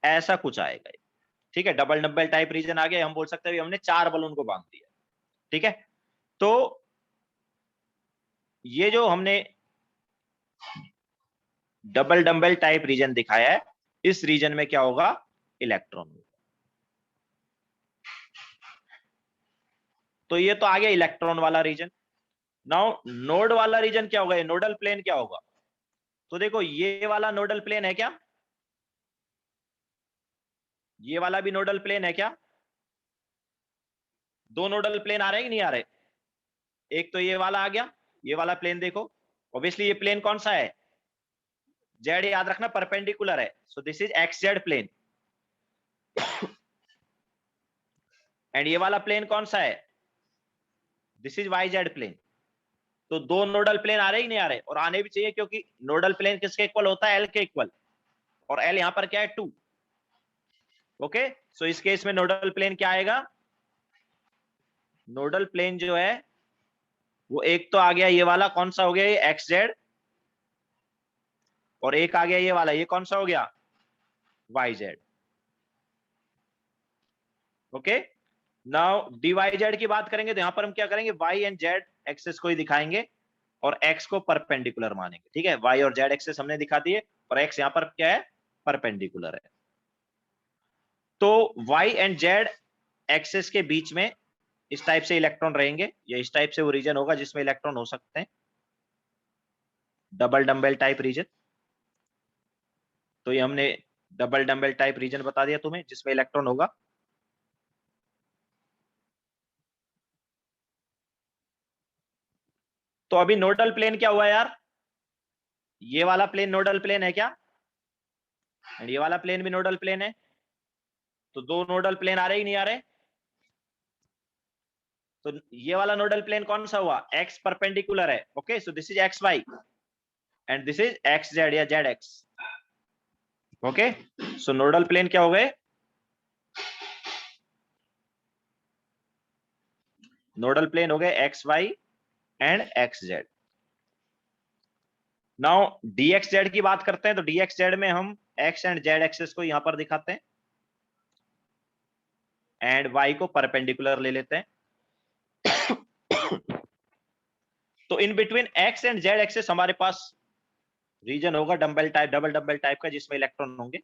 ऐसा कुछ आएगा। ठीक है, डबल डम्बेल टाइप रीजन आ गया। हम बोल सकते हैं हमने 4 बलून को बांध दिया। ठीक है, तो ये जो हमने डबल डम्बेल टाइप रीजन दिखाया है, इस रीजन में क्या होगा, इलेक्ट्रॉन होगा। तो ये तो आ गया इलेक्ट्रॉन वाला रीजन। नाउ नोड वाला रीजन क्या होगा, नोडल प्लेन क्या होगा। तो देखो ये वाला नोडल प्लेन है क्या, ये वाला भी नोडल प्लेन है क्या, दो नोडल प्लेन आ रहे हैं कि नहीं आ रहे। एक तो ये वाला आ गया, ये वाला प्लेन देखो, ऑब्वियसली ये प्लेन कौन सा है, जेड, याद रखना परपेंडिकुलर है, so this is X Z plane. And ये वाला प्लेन कौन सा है, this is Y Z plane. तो दो नोडल प्लेन आ रहे ही नहीं आ रहे, और आने भी चाहिए, क्योंकि नोडल प्लेन किसके इक्वल होता है, एल के इक्वल, और एल यहां पर क्या है, 2। ओके, सो इस केस में नोडल प्लेन क्या आएगा, नोडल प्लेन जो है वो एक तो आ गया ये वाला, कौन सा हो गया, ये एक्स जेड, और एक आ गया ये वाला, ये कौन सा हो गया, Y Z. Okay, now D Y Z की बात करेंगे, तो यहां पर हम क्या करेंगे, वाई एंड जेड एक्सेस को ही दिखाएंगे, और एक्स को परपेंडिकुलर मानेंगे। ठीक है, वाई और जेड एक्सेस हमने दिखा दिए, और एक्स यहां पर क्या है, परपेंडिकुलर है। तो वाई एंड जेड एक्सेस के बीच में इस टाइप से इलेक्ट्रॉन रहेंगे, या इस टाइप से वो रीजन होगा जिसमें इलेक्ट्रॉन हो सकते हैं, डबल डम्बेल टाइप रीजन। तो ये हमने डबल डम्बेल टाइप रीजन बता दिया तुम्हें, जिसमें इलेक्ट्रॉन होगा। तो अभी नोडल प्लेन क्या हुआ यार, ये वाला प्लेन नोडल प्लेन है क्या, एंड ये वाला प्लेन भी नोडल प्लेन है। तो दो नोडल प्लेन आ रहे ही नहीं आ रहे। तो ये वाला नोडल प्लेन कौन सा हुआ, एक्स परपेंडिकुलर है। Okay, so this is X Y and this is X Z या Z X. Okay, so nodal plane क्या हो गए, नोडल प्लेन हो गए X Y and X Z. Now dx z की बात करते हैं, तो dx z में हम x एंड z एक्सेस को यहां पर दिखाते हैं, एंड y को परपेंडिकुलर ले लेते हैं। तो in between x and z axes हमारे पास रीजन होगा dumbbell type, double dumbbell type का, जिसमें इलेक्ट्रॉन होंगे।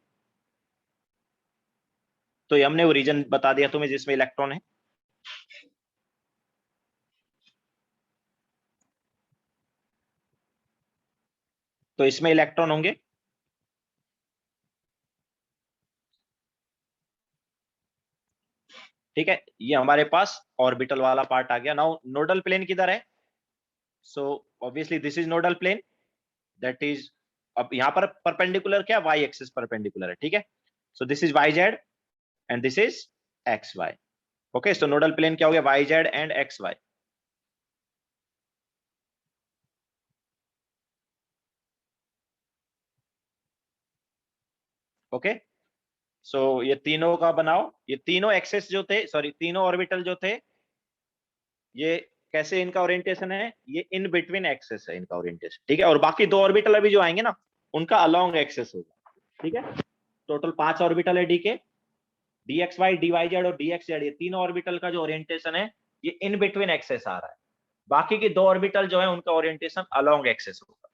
तो ये हमने वो रीजन बता दिया तुम्हें जिसमें इलेक्ट्रॉन है। तो इसमें इलेक्ट्रॉन होंगे। ठीक है, ये हमारे पास ऑर्बिटल वाला पार्ट आ गया। नाउ नोडल प्लेन किधर है? So obviously this is nodal plane, that is, अब यहाँ पर परपेंडिकुलर क्या, वाई एक्सिस परपेंडिकुलर है। ठीक है, so this is Y Z and this is X Y. Okay, so nodal plane क्या हो गया, Y Z and X Y. Okay, so ये तीनों का बनाओ, ये तीनों एक्सेस जो थे, सॉरी तीनों ऑर्बिटल जो थे, ये कैसे इनका ओरिएंटेशन है, ये इन बिटवीन एक्सेस है इनका ओरिएंटेशन। ठीक है, और बाकी दो ऑर्बिटल अभी जो आएंगे ना, उनका अलोंग एक्सेस होगा। ठीक है, टोटल 5 ऑर्बिटल है डी के, D X Y, D Y Z और डी एक्स जेड, ये तीनों ऑर्बिटल का जो ओरिएंटेशन है ये इन बिटवीन एक्सेस आ रहा है। बाकी के दो ऑर्बिटल जो है उनका ओरिएंटेशन अलोंग एक्सेस होगा।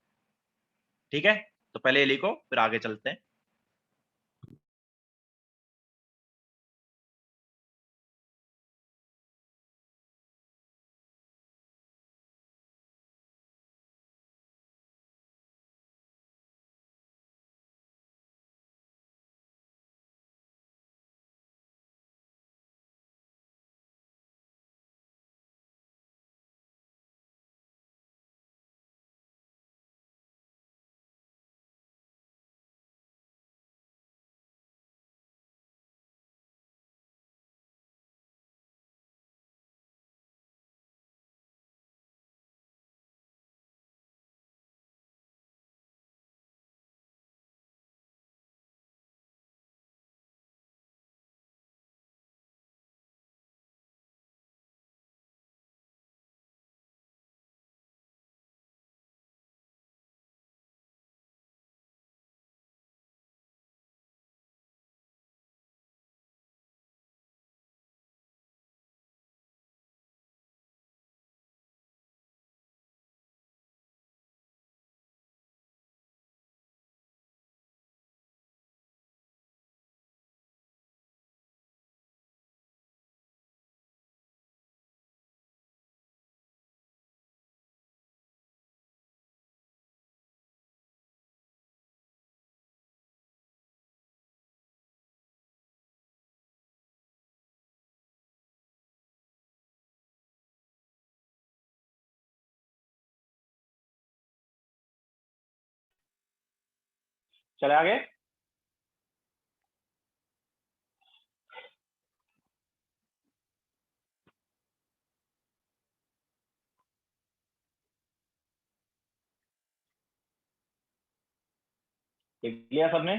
ठीक है, तो पहले ये लिखो फिर आगे चलते हैं। चले आगे। लिख लिया सबने?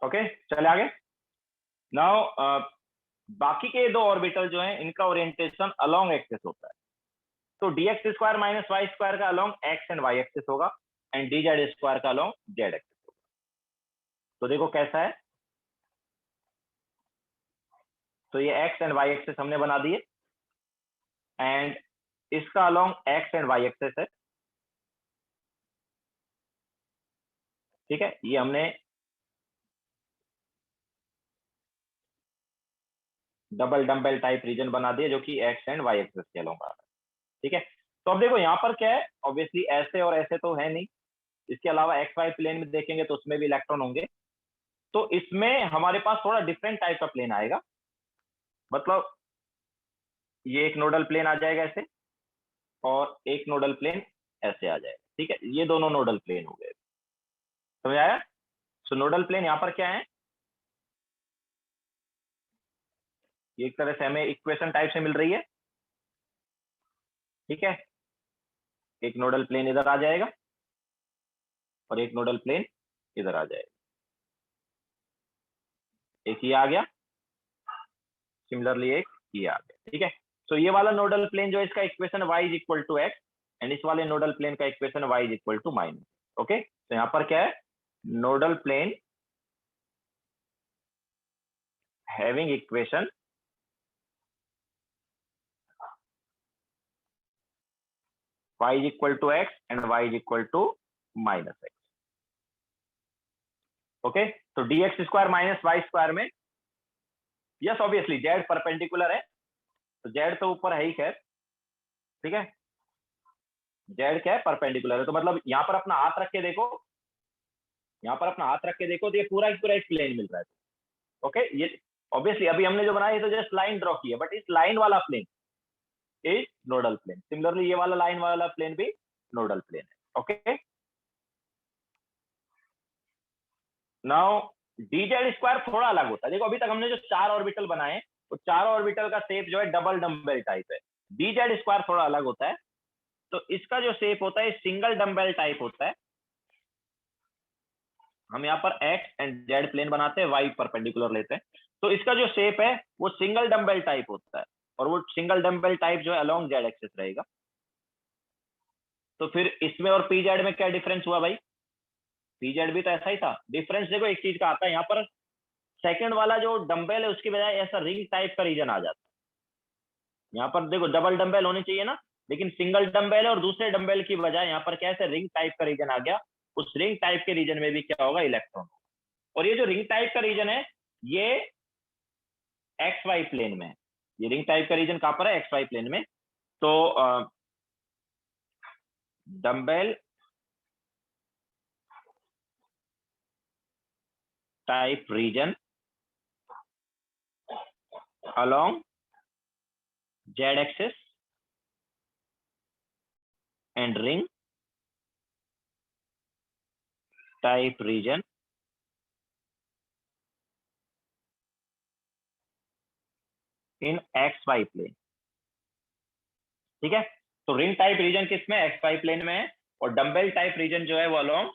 ओके, चले आगे। नाउ बाकी के दो ऑर्बिटल जो हैं इनका ओरिएंटेशन अलोंग एक्सिस होता है। तो dx square minus Y square का along X and Y axis होगा एंड dz स्क्वायर का अलोंग जेड एक्सिस होगा। तो देखो कैसा है, तो ये एक्स एंड वाई एक्सिस हमने बना दिए एंड इसका along X and Y axis है। ठीक है, ये हमने डबल डम्बेल टाइप रीजन बना दिया जो कि एक्स एंड वाई एक्सिस के अलोंग आ रहा है। ठीक है, तो अब देखो यहाँ पर क्या है, ऑब्वियसली ऐसे और ऐसे तो है नहीं, इसके अलावा एक्स वाई प्लेन में देखेंगे तो उसमें भी इलेक्ट्रॉन होंगे। तो इसमें हमारे पास थोड़ा डिफरेंट टाइप का प्लेन आएगा, मतलब ये एक नोडल प्लेन आ जाएगा ऐसे और एक नोडल प्लेन ऐसे आ जाएगा। ठीक है, ये दोनों नोडल प्लेन हो गए, समझ आया? सो नोडल प्लेन यहाँ पर क्या है, ये एक तरह से हमें इक्वेशन टाइप से मिल रही है। ठीक है, एक नोडल प्लेन इधर आ जाएगा और एक नोडल प्लेन इधर आ जाएगा, एक ये आ गया, सिमिलरली एक ये आ गया। ठीक है, सो ये वाला नोडल प्लेन जो है इसका equation y is equal to X and इस वाले नोडल प्लेन का equation y is equal to minus. Okay, तो यहाँ पर क्या है, nodal plane having equation y is equal to X and y is equal to minus X. Okay, तो dx square minus Y square में yes obviously z perpendicular है, तो z तो ऊपर है ही खैर। ठीक है, z क्या है, परपेंडिकुलर है, तो मतलब यहाँ पर अपना हाथ रख के देखो, यहाँ पर अपना हाथ रख के देखो तो ये पूरा एक प्लेन मिल रहा है। ओके, ये ऑब्वियसली अभी हमने जो बनाया तो जस्ट लाइन ड्रॉ की है, बट इस लाइन वाला plane is nodal plane. Similarly ये वाला लाइन वाला प्लेन भी नोडल प्लेन है। ओके, नाउ dz स्क्वायर थोड़ा अलग होता है। देखो अभी तक हमने जो चार ऑर्बिटल बनाए वो चार ऑर्बिटल का शेप जो है डबल डम्बेल टाइप है, dz स्क्वायर थोड़ा अलग होता है। तो इसका जो शेप होता है सिंगल डम्बेल टाइप होता है। हम यहाँ पर एक्स एंड जेड प्लेन बनाते हैं, वाई परपेंडिकुलर लेते हैं, तो इसका जो शेप है वो सिंगल डम्बेल टाइप होता है और वो सिंगल डम्बेल टाइप जो है अलोंग जेड एक्सिस रहेगा। तो फिर इसमें और पीजेड में क्या डिफरेंस हुआ भाई, पीजेड भी तो ऐसा ही था। डिफरेंस देखो एक चीज का आता है, यहाँ पर सेकंड वाला जो डम्बेल है उसकी बजाय ऐसा रिंग टाइप का रीजन आ जाता है। यहाँ पर देखो डबल डम्बेल होने चाहिए ना, लेकिन सिंगल डम्बेल है और दूसरे डम्बेल की बजाय यहाँ पर क्या है, रिंग टाइप का रीजन आ गया। उस रिंग टाइप के रीजन में भी क्या होगा, इलेक्ट्रॉन। और ये जो रिंग टाइप का रीजन है ये एक्स वाई प्लेन में है। ये रिंग टाइप का रीजन कहां पर है, एक्स वाई प्लेन में। तो dumbbell type region along z axis and ring type region in xy plane। ठीक है, तो रिंग टाइप रीजन किसमें, एक्स वाई प्लेन में है, और डम्बेल टाइप रीजन जो है वो along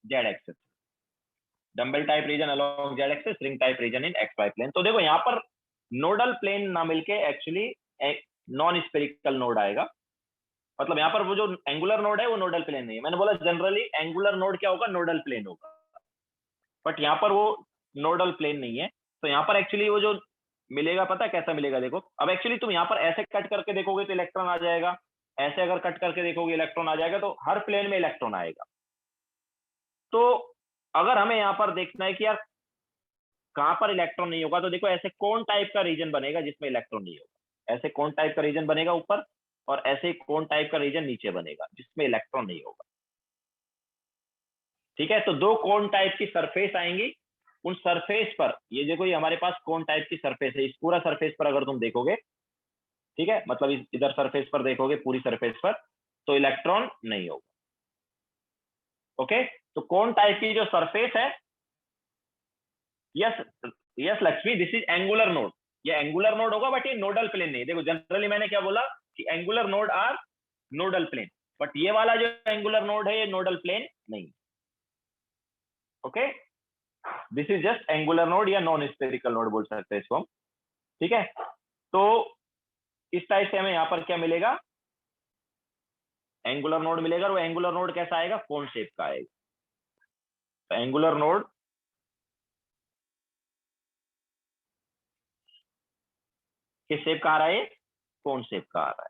Z axis. Dumbbell type region along Z axis, ring type region in X Y plane. तो देखो यहाँ पर नोडल प्लेन ना मिलके एक्चुअली नॉन स्पेरिकल नोड आएगा। मतलब यहाँ पर वो जो एंगुलर नोड है वो नोडल प्लेन नहीं है। मैंने बोला जनरली एंगुलर नोड क्या होगा, नोडल प्लेन होगा, बट यहाँ पर वो नोडल प्लेन नहीं है। तो यहाँ पर एक्चुअली वो जो मिलेगा, पता है कैसा मिलेगा, देखो अब एक्चुअली तुम यहाँ पर ऐसे कट करके देखोगे तो इलेक्ट्रॉन आ जाएगा, ऐसे अगर कट करके देखोगे इलेक्ट्रॉन आ जाएगा, तो हर प्लेन में इलेक्ट्रॉन आएगा। तो अगर हमें यहाँ पर देखना है कि यार कहां पर इलेक्ट्रॉन नहीं होगा, तो देखो ऐसे कौन टाइप का रीजन बनेगा जिसमें इलेक्ट्रॉन नहीं होगा, ऐसे कौन टाइप का रीजन बनेगा ऊपर, और ऐसे कौन टाइप का रीजन नीचे बनेगा जिसमें इलेक्ट्रॉन नहीं होगा। ठीक है, तो दो कोन टाइप की सरफेस आएंगी, उन सरफेस पर ये देखो, ये हमारे पास कोन टाइप की सरफेस है, इस पूरा सरफेस पर अगर तुम देखोगे, ठीक है, मतलब इधर सरफेस पर देखोगे पूरी सरफेस पर, तो इलेक्ट्रॉन नहीं होगा। ओके, तो कोन टाइप की जो सरफेस है, yes yes Lakshmi, this is angular node. ये एंगुलर नोड होगा बट ये नोडल प्लेन नहीं। देखो जनरली मैंने क्या बोला कि angular node are nodal plane, but ये वाला जो एंगुलर नोड है ये नोडल प्लेन नहीं। Okay, this is just angular node या नॉन स्फेरिकल नोड बोल सकते हैं इसको हम, ठीक है। तो इस टाइप से हमें यहाँ पर क्या मिलेगा, एंगुलर नोड मिलेगा, और वो एंगुलर नोड कैसा आएगा, कोन शेप का आएगा। तो एंगुलर नोड किस शेप का आ रहा है, कोन शेप का आ रहा है।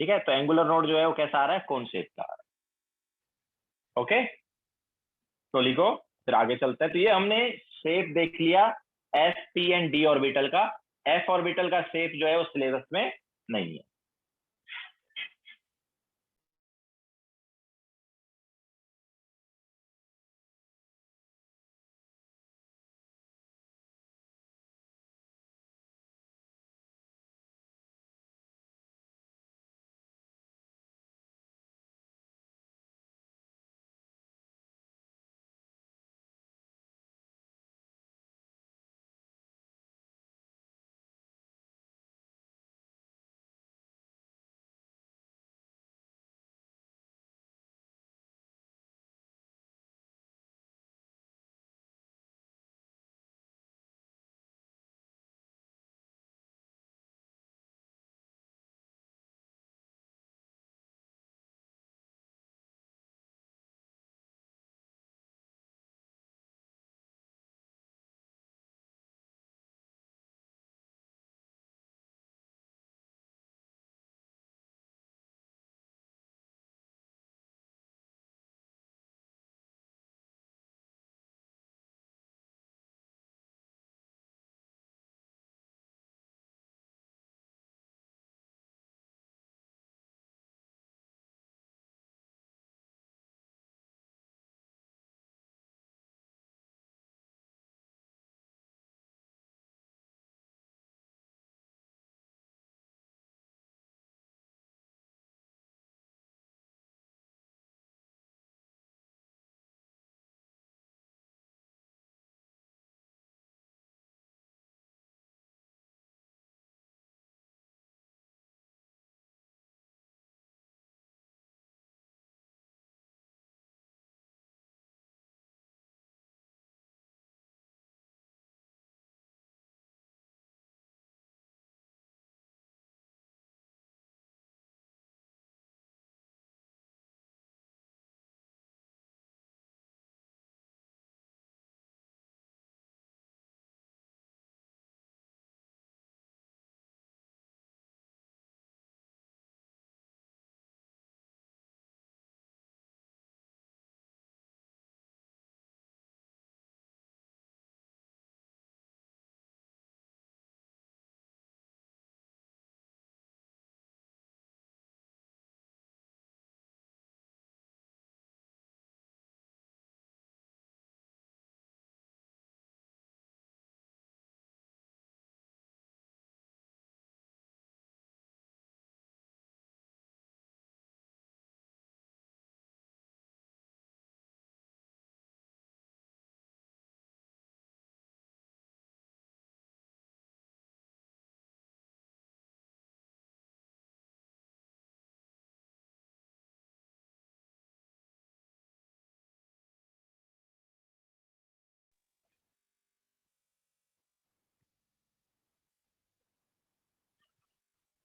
ठीक है, तो एंगुलर नोड जो है वो कैसा आ रहा है, कोन शेप का आ रहा है। ओके, तो लिखो, फिर आगे चलते हैं। तो ये हमने शेप देख लिया S P and D orbital का। एफ ऑर्बिटल का शेप जो है वो सिलेबस में नहीं है।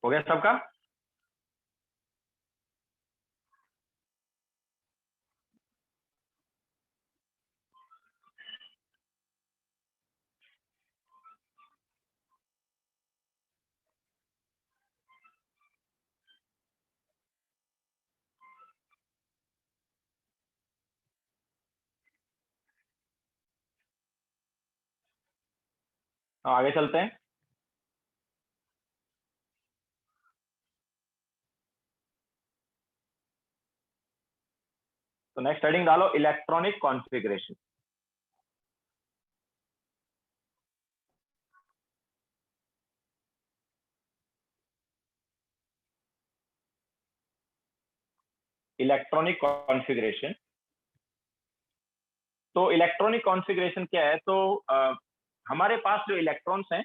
हो गया सबका? आगे चलते हैं। तो नेक्स्ट हेडिंग डालो, इलेक्ट्रॉनिक कॉन्फ़िगरेशन। Electronic configuration. तो इलेक्ट्रॉनिक कॉन्फ़िगरेशन क्या है, तो हमारे पास जो इलेक्ट्रॉन्स हैं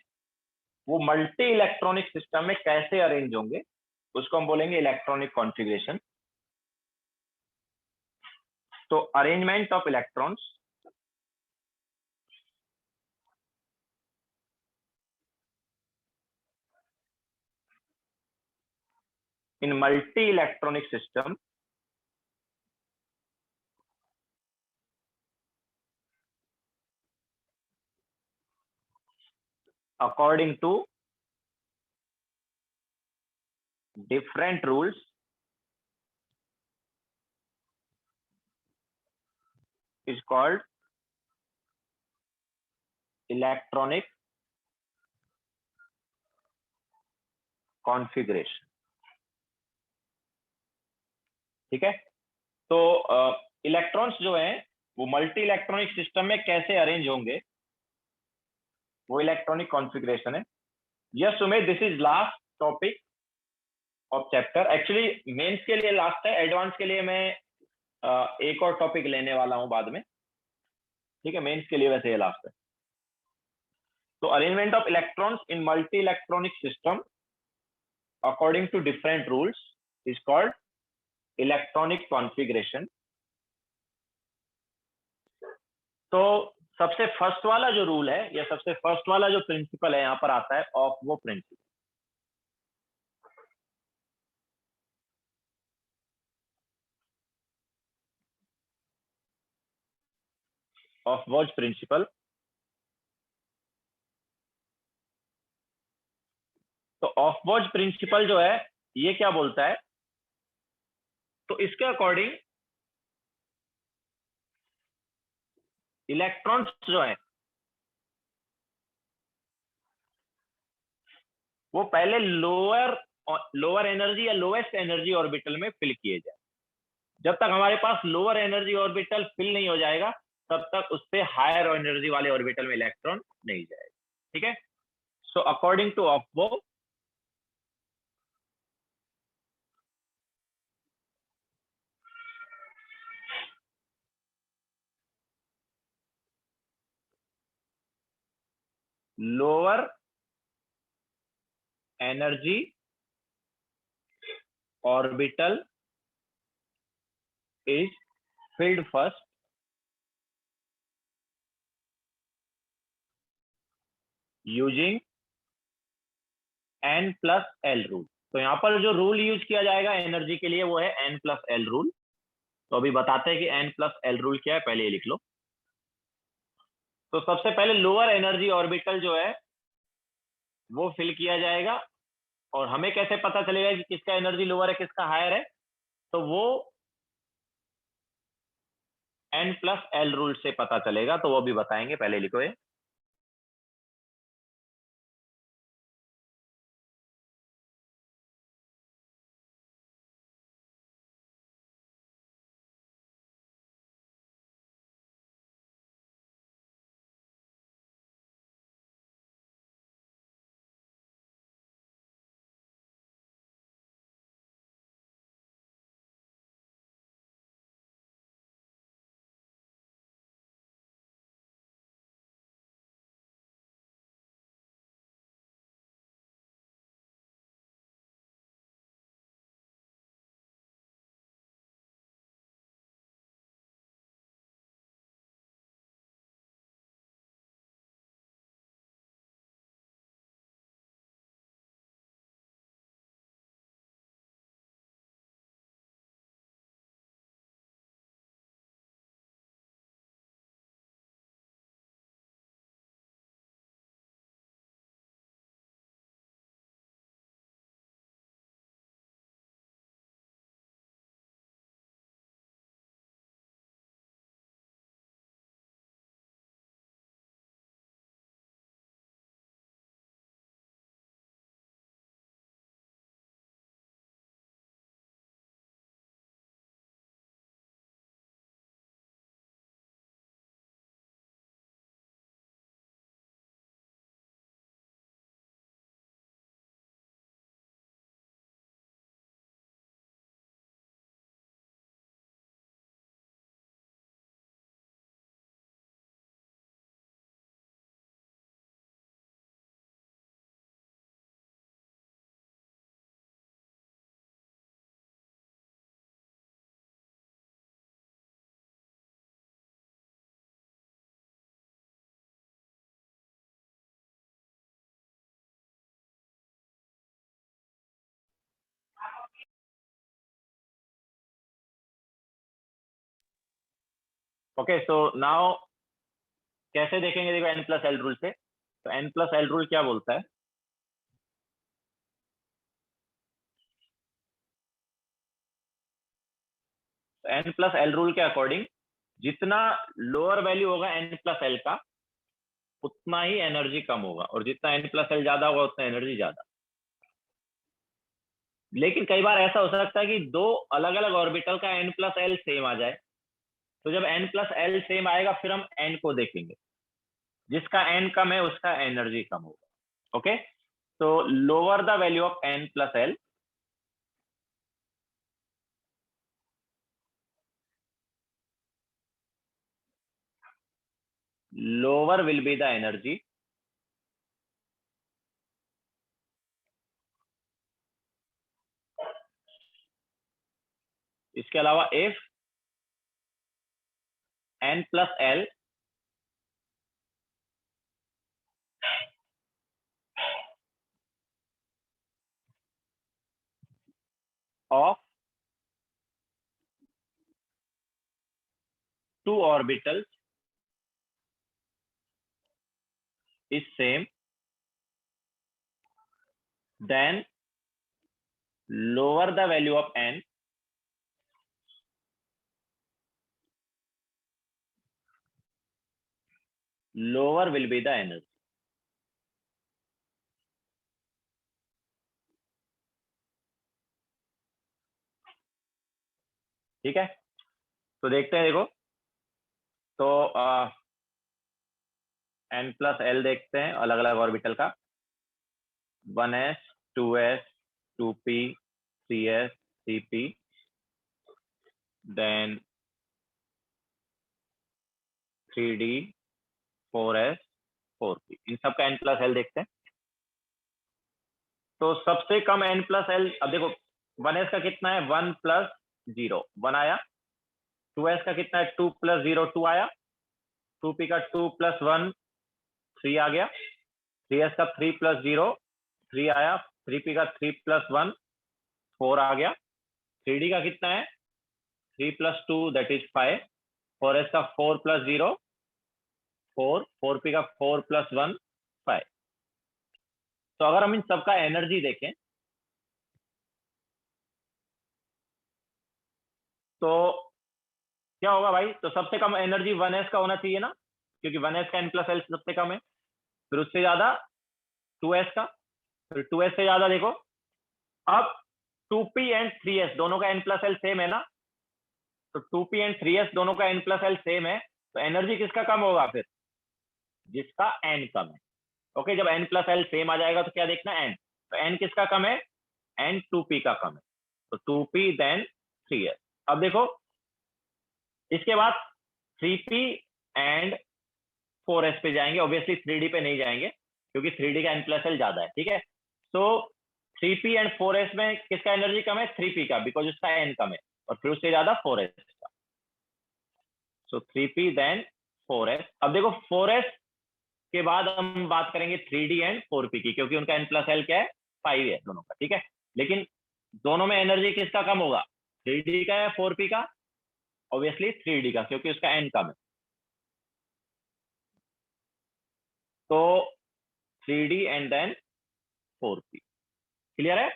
वो मल्टी इलेक्ट्रॉनिक सिस्टम में कैसे अरेंज होंगे उसको हम बोलेंगे इलेक्ट्रॉनिक कॉन्फ़िगरेशन। तो arrangement of electrons in multi-electronic system according to different rules is called electronic configuration। ठीक है, तो इलेक्ट्रॉन्स जो हैं वो मल्टी इलेक्ट्रॉनिक सिस्टम में कैसे अरेंज होंगे वो इलेक्ट्रॉनिक कॉन्फ़िगरेशन है। Yes Sumit, this is last topic of chapter. Actually mains के लिए लास्ट है, एडवांस के लिए मैं एक और टॉपिक लेने वाला हूं बाद में। ठीक है, मेंस के लिए वैसे ये लास्ट है। तो arrangement of electrons in multi electronic system according to different rules is called electronic configuration. तो सबसे फर्स्ट वाला जो रूल है या सबसे फर्स्ट वाला जो प्रिंसिपल है यहां पर आता है aufbau principle. Aufbau principle. तो ऑफ वॉज प्रिंसिपल जो है ये क्या बोलता है, तो इसके अकॉर्डिंग इलेक्ट्रॉन्स जो है वो पहले लोअर एनर्जी या लोएस्ट एनर्जी ऑर्बिटल में फिल किए जाए। जब तक हमारे पास लोअर एनर्जी ऑर्बिटल फिल नहीं हो जाएगा तब तक उससे हायर एनर्जी वाले ऑर्बिटल में इलेक्ट्रॉन नहीं जाएगा। ठीक है, so according to Aufbau lower energy orbital is filled first using n plus l rule. तो यहां पर जो रूल यूज किया जाएगा एनर्जी के लिए वो है n plus l रूल। तो अभी बताते हैं कि n plus l रूल क्या है, पहले ये लिख लो। तो सबसे पहले लोअर एनर्जी ऑर्बिटल जो है वो फिल किया जाएगा, और हमें कैसे पता चलेगा कि किसका एनर्जी लोअर है किसका हायर है, तो वो n plus l रूल से पता चलेगा। तो वो भी बताएंगे, पहले लिखो ये। ओके, सो नाउ कैसे देखेंगे, देखो एन प्लस एल रूल से। तो एन प्लस एल रूल क्या बोलता है, एन प्लस एल रूल के अकॉर्डिंग जितना लोअर वैल्यू होगा एन प्लस एल का, उतना ही एनर्जी कम होगा, और जितना एन प्लस एल ज्यादा होगा उतना एनर्जी ज्यादा। लेकिन कई बार ऐसा हो सकता है कि दो अलग अलग ऑर्बिटल का एन प्लस एल सेम आ जाए। तो जब एन प्लस एल सेम आएगा फिर हम एन को देखेंगे, जिसका एन कम है उसका एनर्जी कम होगा। ओके, तो lower the value of N plus L, lower will be the energy इसके अलावा if n plus l of two orbitals is same, then lower the value of n, lower will be the energy। ठीक है, तो देखते हैं, देखो तो n plus L देखते हैं अलग अलग ऑर्बिटल का, 1s 2s 2p 3s 3p, then 3d 4s 4p, इन सब का n प्लस एल देखते हैं। तो सबसे कम n प्लस एल, अब देखो 1s का कितना है, 1 प्लस 0 1 आया, 2s का कितना है, 2 प्लस 0 2 आया, 2p का 2 प्लस 1 3 आ गया, 3s का 3 प्लस 0 3 आया, 3p का 3 प्लस 1 4 आ गया, 3d का कितना है, 3 प्लस 2 दैट इज 5, 4s का 4 प्लस 0 4, 4p का 4 प्लस 1 5। तो अगर हम इन सबका एनर्जी देखें तो क्या होगा भाई, तो सबसे कम एनर्जी 1s का होना चाहिए ना, क्योंकि 1s का n प्लस एल सबसे कम है, फिर उससे ज्यादा 2s का, फिर 2s से ज्यादा देखो, अब 2p एंड 3s दोनों का n प्लस एल सेम है ना, तो 2p एंड 3s दोनों का n प्लस एल सेम है, तो एनर्जी किसका कम होगा फिर, जिसका n कम है। ओके, जब n प्लस एल सेम आ जाएगा तो क्या देखना, n, तो n किसका कम है, n 2p का कम है, तो 2p देन 3s। अब देखो इसके बाद 3p एंड 4s पे जाएंगे, ऑब्वियसली 3d पे नहीं जाएंगे क्योंकि 3d का n प्लस एल ज्यादा है। ठीक है, तो 3p एंड 4s में किसका एनर्जी कम है, 3p का, बिकॉज उसका n कम है, और फिर उससे ज्यादा 4s का, सो 3p देन 4s। अब देखो 4s के बाद हम बात करेंगे 3d एंड 4p की, क्योंकि उनका n प्लस एल क्या है, 5 है दोनों का। ठीक है, लेकिन दोनों में एनर्जी किसका कम होगा, 3d का या 4p का, ऑब्वियसली 3d का, क्योंकि उसका n कम है। तो 3d and then 4p, clear है।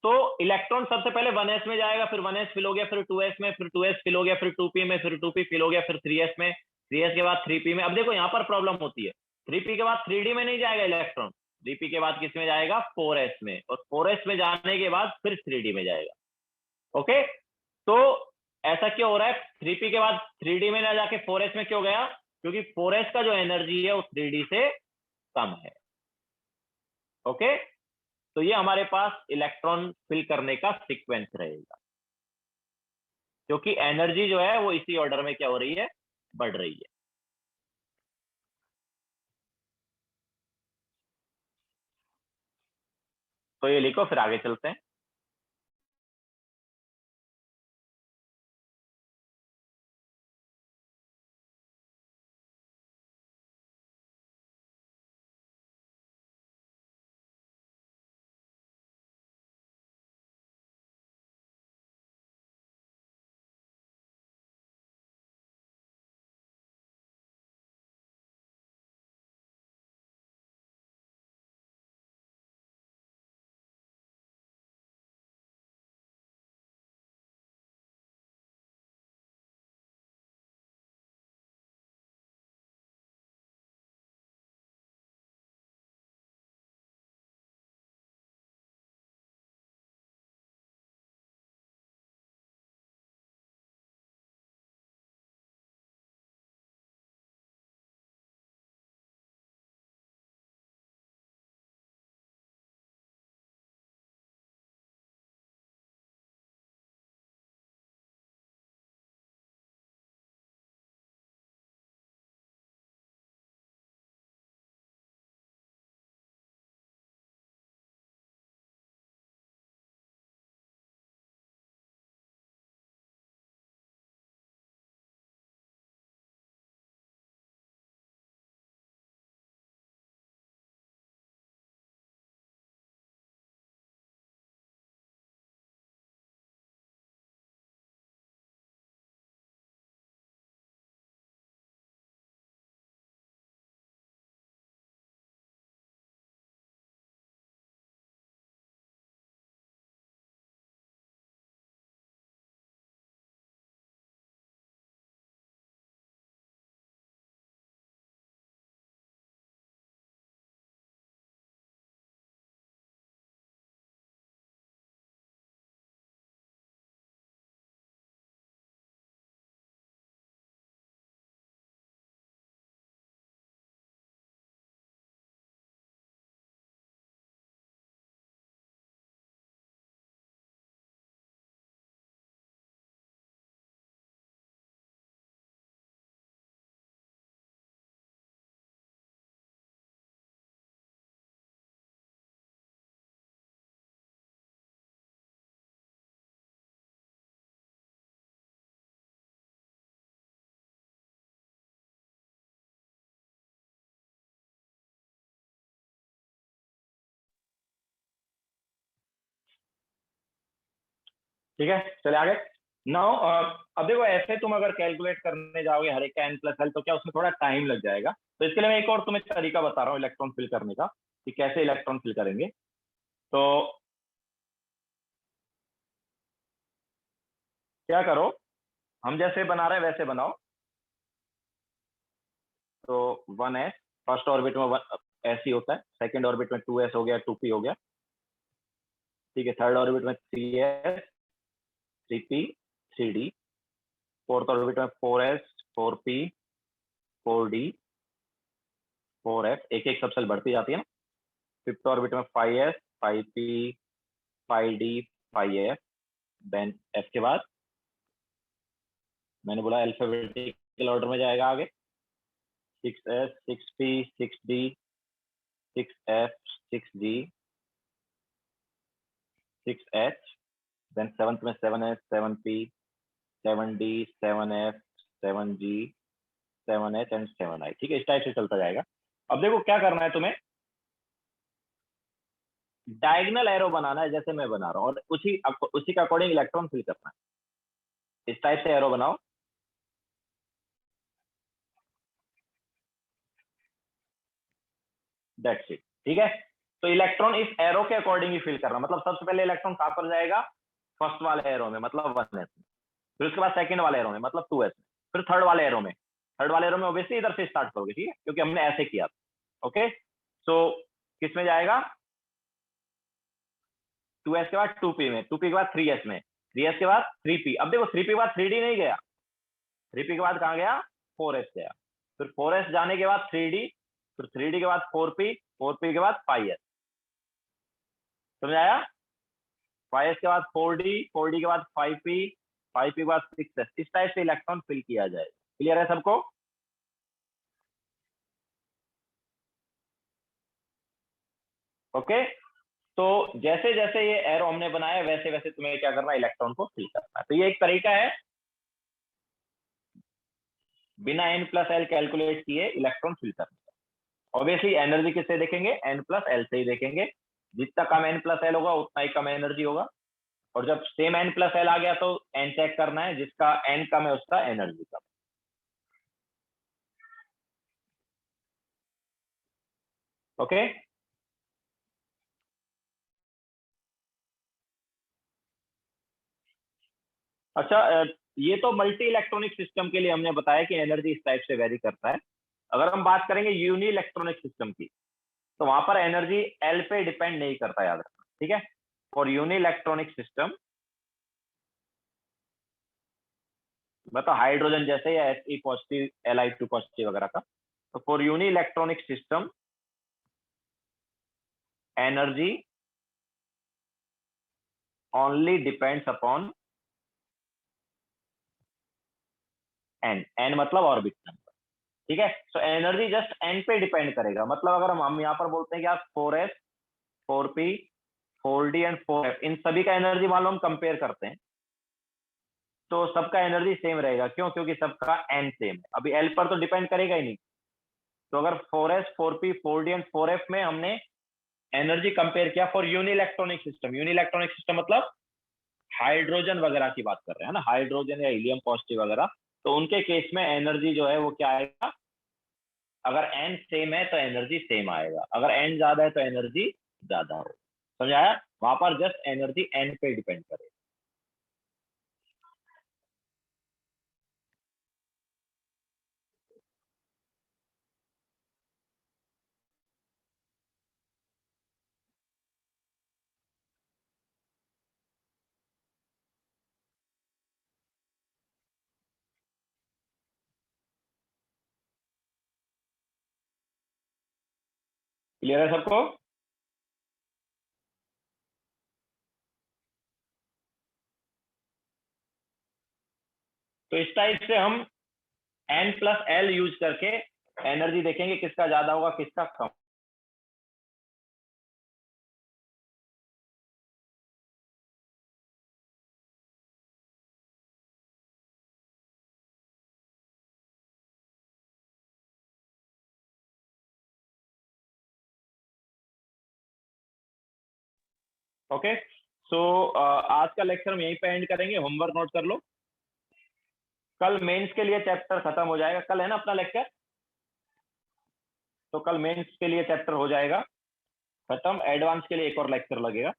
तो इलेक्ट्रॉन सबसे पहले 1s में जाएगा, फिर 1s फिल हो गया, फिर 2s में, फिर 2s फिल हो गया, फिर 2p में, फिर 2p फिल हो गया, फिर 3s में, 3s के बाद 3p में। अब देखो यहाँ पर प्रॉब्लम होती है, 3p के बाद 3d में नहीं जाएगा इलेक्ट्रॉन, 3p के बाद किस में जाएगा, 4s में, और 4s में जाने के बाद फिर 3d में जाएगा। ओके, तो ऐसा क्यों हो रहा है, 3p के बाद 3d में ना जाके 4s में क्यों गया, क्योंकि 4s का जो एनर्जी है वो 3d से कम है। ओके, तो ये हमारे पास इलेक्ट्रॉन फिल करने का सीक्वेंस रहेगा, क्योंकि एनर्जी जो है वो इसी ऑर्डर में क्या हो रही है, बढ़ रही है। तो ये लिखो, फिर आगे चलते हैं। ठीक है, चले आगे। नाउ अब देखो ऐसे तुम अगर कैलकुलेट करने जाओगे हर एक का n+l, तो क्या उसमें थोड़ा टाइम लग जाएगा। तो इसके लिए मैं एक और तुम्हें तरीका बता रहा हूँ इलेक्ट्रॉन फिल करने का, कि कैसे इलेक्ट्रॉन फिल करेंगे। तो क्या करो, हम जैसे बना रहे हैं वैसे बनाओ। तो 1s फर्स्ट ऑर्बिट में s ही होता है, सेकंड ऑर्बिट में 2s हो गया, 2p हो गया, ठीक है। थर्ड ऑर्बिट में 3s 3p 3d, fourth orbit में 4s 4p 4d 4f, एक एक सबसेल बढ़ती जाती है ना। फिफ्थ ऑर्बिट में 5s 5p 5d 5f, then f के बाद मैंने बोला अल्फाबेटिकल ऑर्डर में जाएगा आगे, 6s 6p 6d 6f 6g 6h, then seventh में 7s 7p 7d 7f 7g 7h and 7i, ठीक है। इस टाइप से चलता जाएगा। अब देखो क्या करना है तुम्हें, डायगोनल एरो बनाना है जैसे मैं बना रहा हूँ, और उसी के अकॉर्डिंग इलेक्ट्रॉन फिल करना है। इस टाइप से एरो बनाओ, दैट्स इट, ठीक है। तो इलेक्ट्रॉन इस एरो के अकॉर्डिंग ही फिल करना, मतलब सबसे पहले इलेक्ट्रॉन कहां पर जाएगा, फर्स्ट वाले एरो में मतलब 1s में, फिर उसके बाद सेकंड वाले एरो में मतलब 2s में, फिर थर्ड वाले एरो में, ऑब्वियसली इधर से स्टार्ट करोगे, ठीक है, क्योंकि हमने ऐसे किया था। ओके, सो किस में जाएगा, 2s के बाद 2p में, 2p के बाद 3s में, 3s के बाद 3p। अब देखो 3p के बाद 3d नहीं गया, 3p के बाद कहां गया, 4s गया, फिर 4s जाने के बाद 3d, फिर 3d के बाद 4p, 4p के बाद 5s, समझ आया। 5s के बाद 4d, 4d के बाद 5p, 5p के बाद 6s, इस टाइप से इलेक्ट्रॉन फिल किया जाएगा। क्लियर है सबको। ओके, तो जैसे जैसे ये एरो हमने बनाया वैसे वैसे तुम्हें क्या करना है, इलेक्ट्रॉन को फिल करना है। तो ये एक तरीका है बिना n+l कैलकुलेट किए इलेक्ट्रॉन फिल करने का। ऑब्वियसली एनर्जी किससे देखेंगे, n+l से ही देखेंगे। जितना कम n+l होगा उतना ही कम एनर्जी होगा, और जब सेम n+l आ गया तो n चेक करना है, जिसका n कम है उसका एनर्जी कम। ओके, अच्छा, ये तो मल्टी इलेक्ट्रॉनिक सिस्टम के लिए हमने बताया कि एनर्जी इस टाइप से वेरी करता है। अगर हम बात करेंगे यूनि इलेक्ट्रॉनिक सिस्टम की, तो वहां पर एनर्जी एल पे डिपेंड नहीं करता, याद रखना, ठीक है। फॉर यूनि इलेक्ट्रॉनिक सिस्टम, मतलब हाइड्रोजन जैसे या He पॉजिटिव Li2 पॉजिटिव वगैरह का, तो for uni electronic system energy only depends upon n मतलब ऑर्बिट नंबर, ठीक है। तो एनर्जी जस्ट n पे डिपेंड करेगा, मतलब अगर हम यहाँ पर बोलते हैं कि आप 4s 4p 4d and 4f, इन सभी का एनर्जी मान लो हम कंपेयर करते हैं, तो सबका एनर्जी सेम रहेगा। क्यों, क्योंकि सबका n सेम है। अभी l पर तो डिपेंड करेगा ही नहीं। तो अगर 4s 4p 4d and 4f में हमने एनर्जी कंपेयर किया for uni electronic system, uni electronic system मतलब हाइड्रोजन वगैरह की बात कर रहे हैं ना, हाइड्रोजन या हीलियम पॉजिटिव वगैरह, तो उनके केस में एनर्जी जो है वो क्या आएगा, अगर n सेम है तो एनर्जी सेम आएगा, अगर n ज्यादा है तो एनर्जी ज्यादा हो। समझ आया, वहां पर जस्ट एनर्जी n पे डिपेंड करेगा। क्लियर है सबको। तो इस टाइप से हम n+l यूज करके एनर्जी देखेंगे किसका ज्यादा होगा किसका कम। ओके, सो आज का लेक्चर हम यहीं पे एंड करेंगे। होमवर्क नोट कर लो। कल मेंस के लिए चैप्टर खत्म हो जाएगा। कल है ना अपना लेक्चर, तो कल मेंस के लिए चैप्टर हो जाएगा खत्म। एडवांस के लिए एक और लेक्चर लगेगा,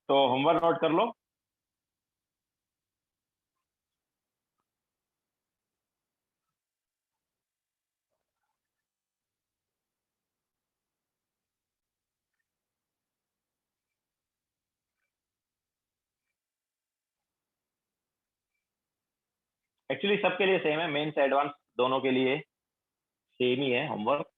तो होमवर्क नोट कर लो। एक्चुअली सबके लिए सेम है, मेंस एडवांस दोनों के लिए सेम ही है होमवर्क।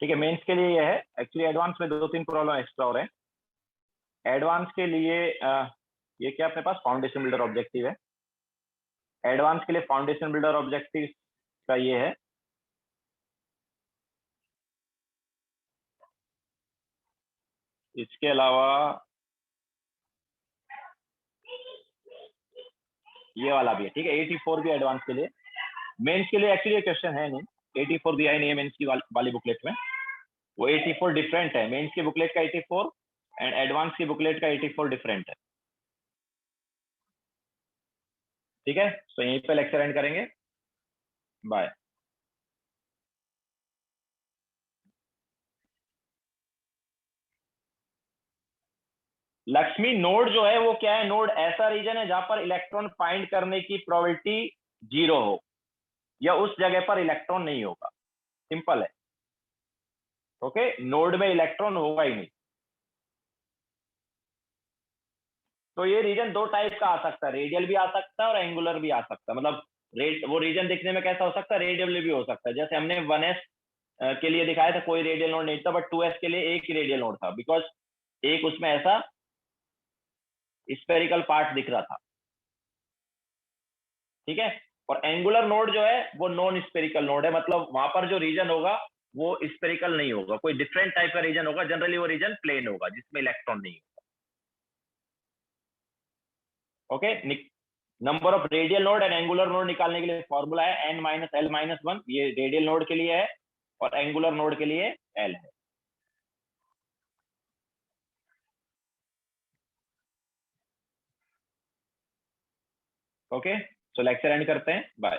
ठीक है, मेंस के लिए ये है। एक्चुअली एडवांस में 2-3 प्रॉब्लम एक्स्ट्रा हो रहे हैं। एडवांस के लिए ये क्या अपने पास फाउंडेशन बिल्डर ऑब्जेक्टिव है। एडवांस के लिए फाउंडेशन बिल्डर ऑब्जेक्टिव का ये है। इसके अलावा ये वाला भी है। ठीक है, 84 भी एडवांस के लिए। मेंस के लिए एक्चुअली क्वेश्चन है नहीं, 84 दिया ही नहीं है मेंस की वाली बुकलेट में। वो 84 डिफरेंट है। मेंस की बुकलेट का 84 एंड एडवांस की बुकलेट का 84 डिफरेंट है। ठीक है, तो यहीं पे लेक्चर एंड करेंगे। बाय। लक्ष्मी, नोड जो है वो क्या है? नोड ऐसा रीजन है जहां पर इलेक्ट्रॉन फाइंड करने की प्रोबेबिलिटी 0 हो या उस जगह पर इलेक्ट्रॉन नहीं होगा। सिंपल है। ओके, नोड में इलेक्ट्रॉन होगा ही नहीं। तो ये रीजन दो टाइप का आ सकता है, रेडियल भी आ सकता है और एंगुलर भी आ सकता है। मतलब वो रीजन दिखने में कैसा हो सकता है? रेडियल भी हो सकता है। जैसे हमने 1s के लिए दिखाया था, कोई रेडियल नोड नहीं था, बट 2s के लिए एक ही रेडियल नोड था, बिकॉज एक उसमें ऐसा स्पेरिकल पार्ट दिख रहा था। ठीक है, और एंगुलर नोड जो है वो नॉन स्पेरिकल नोड है। मतलब वहां पर जो रीजन होगा वो स्पेरिकल नहीं होगा, कोई डिफरेंट टाइप का रीजन होगा। जनरली वो रीजन प्लेन होगा जिसमें इलेक्ट्रॉन नहीं होगा। Okay, number of radial node and angular node निकालने के लिए फॉर्मूला है n-l-1। ये रेडियल नोड के लिए है और एंगुलर नोड के लिए l है। ओके, सो लेक्चर एंड करते हैं। बाय।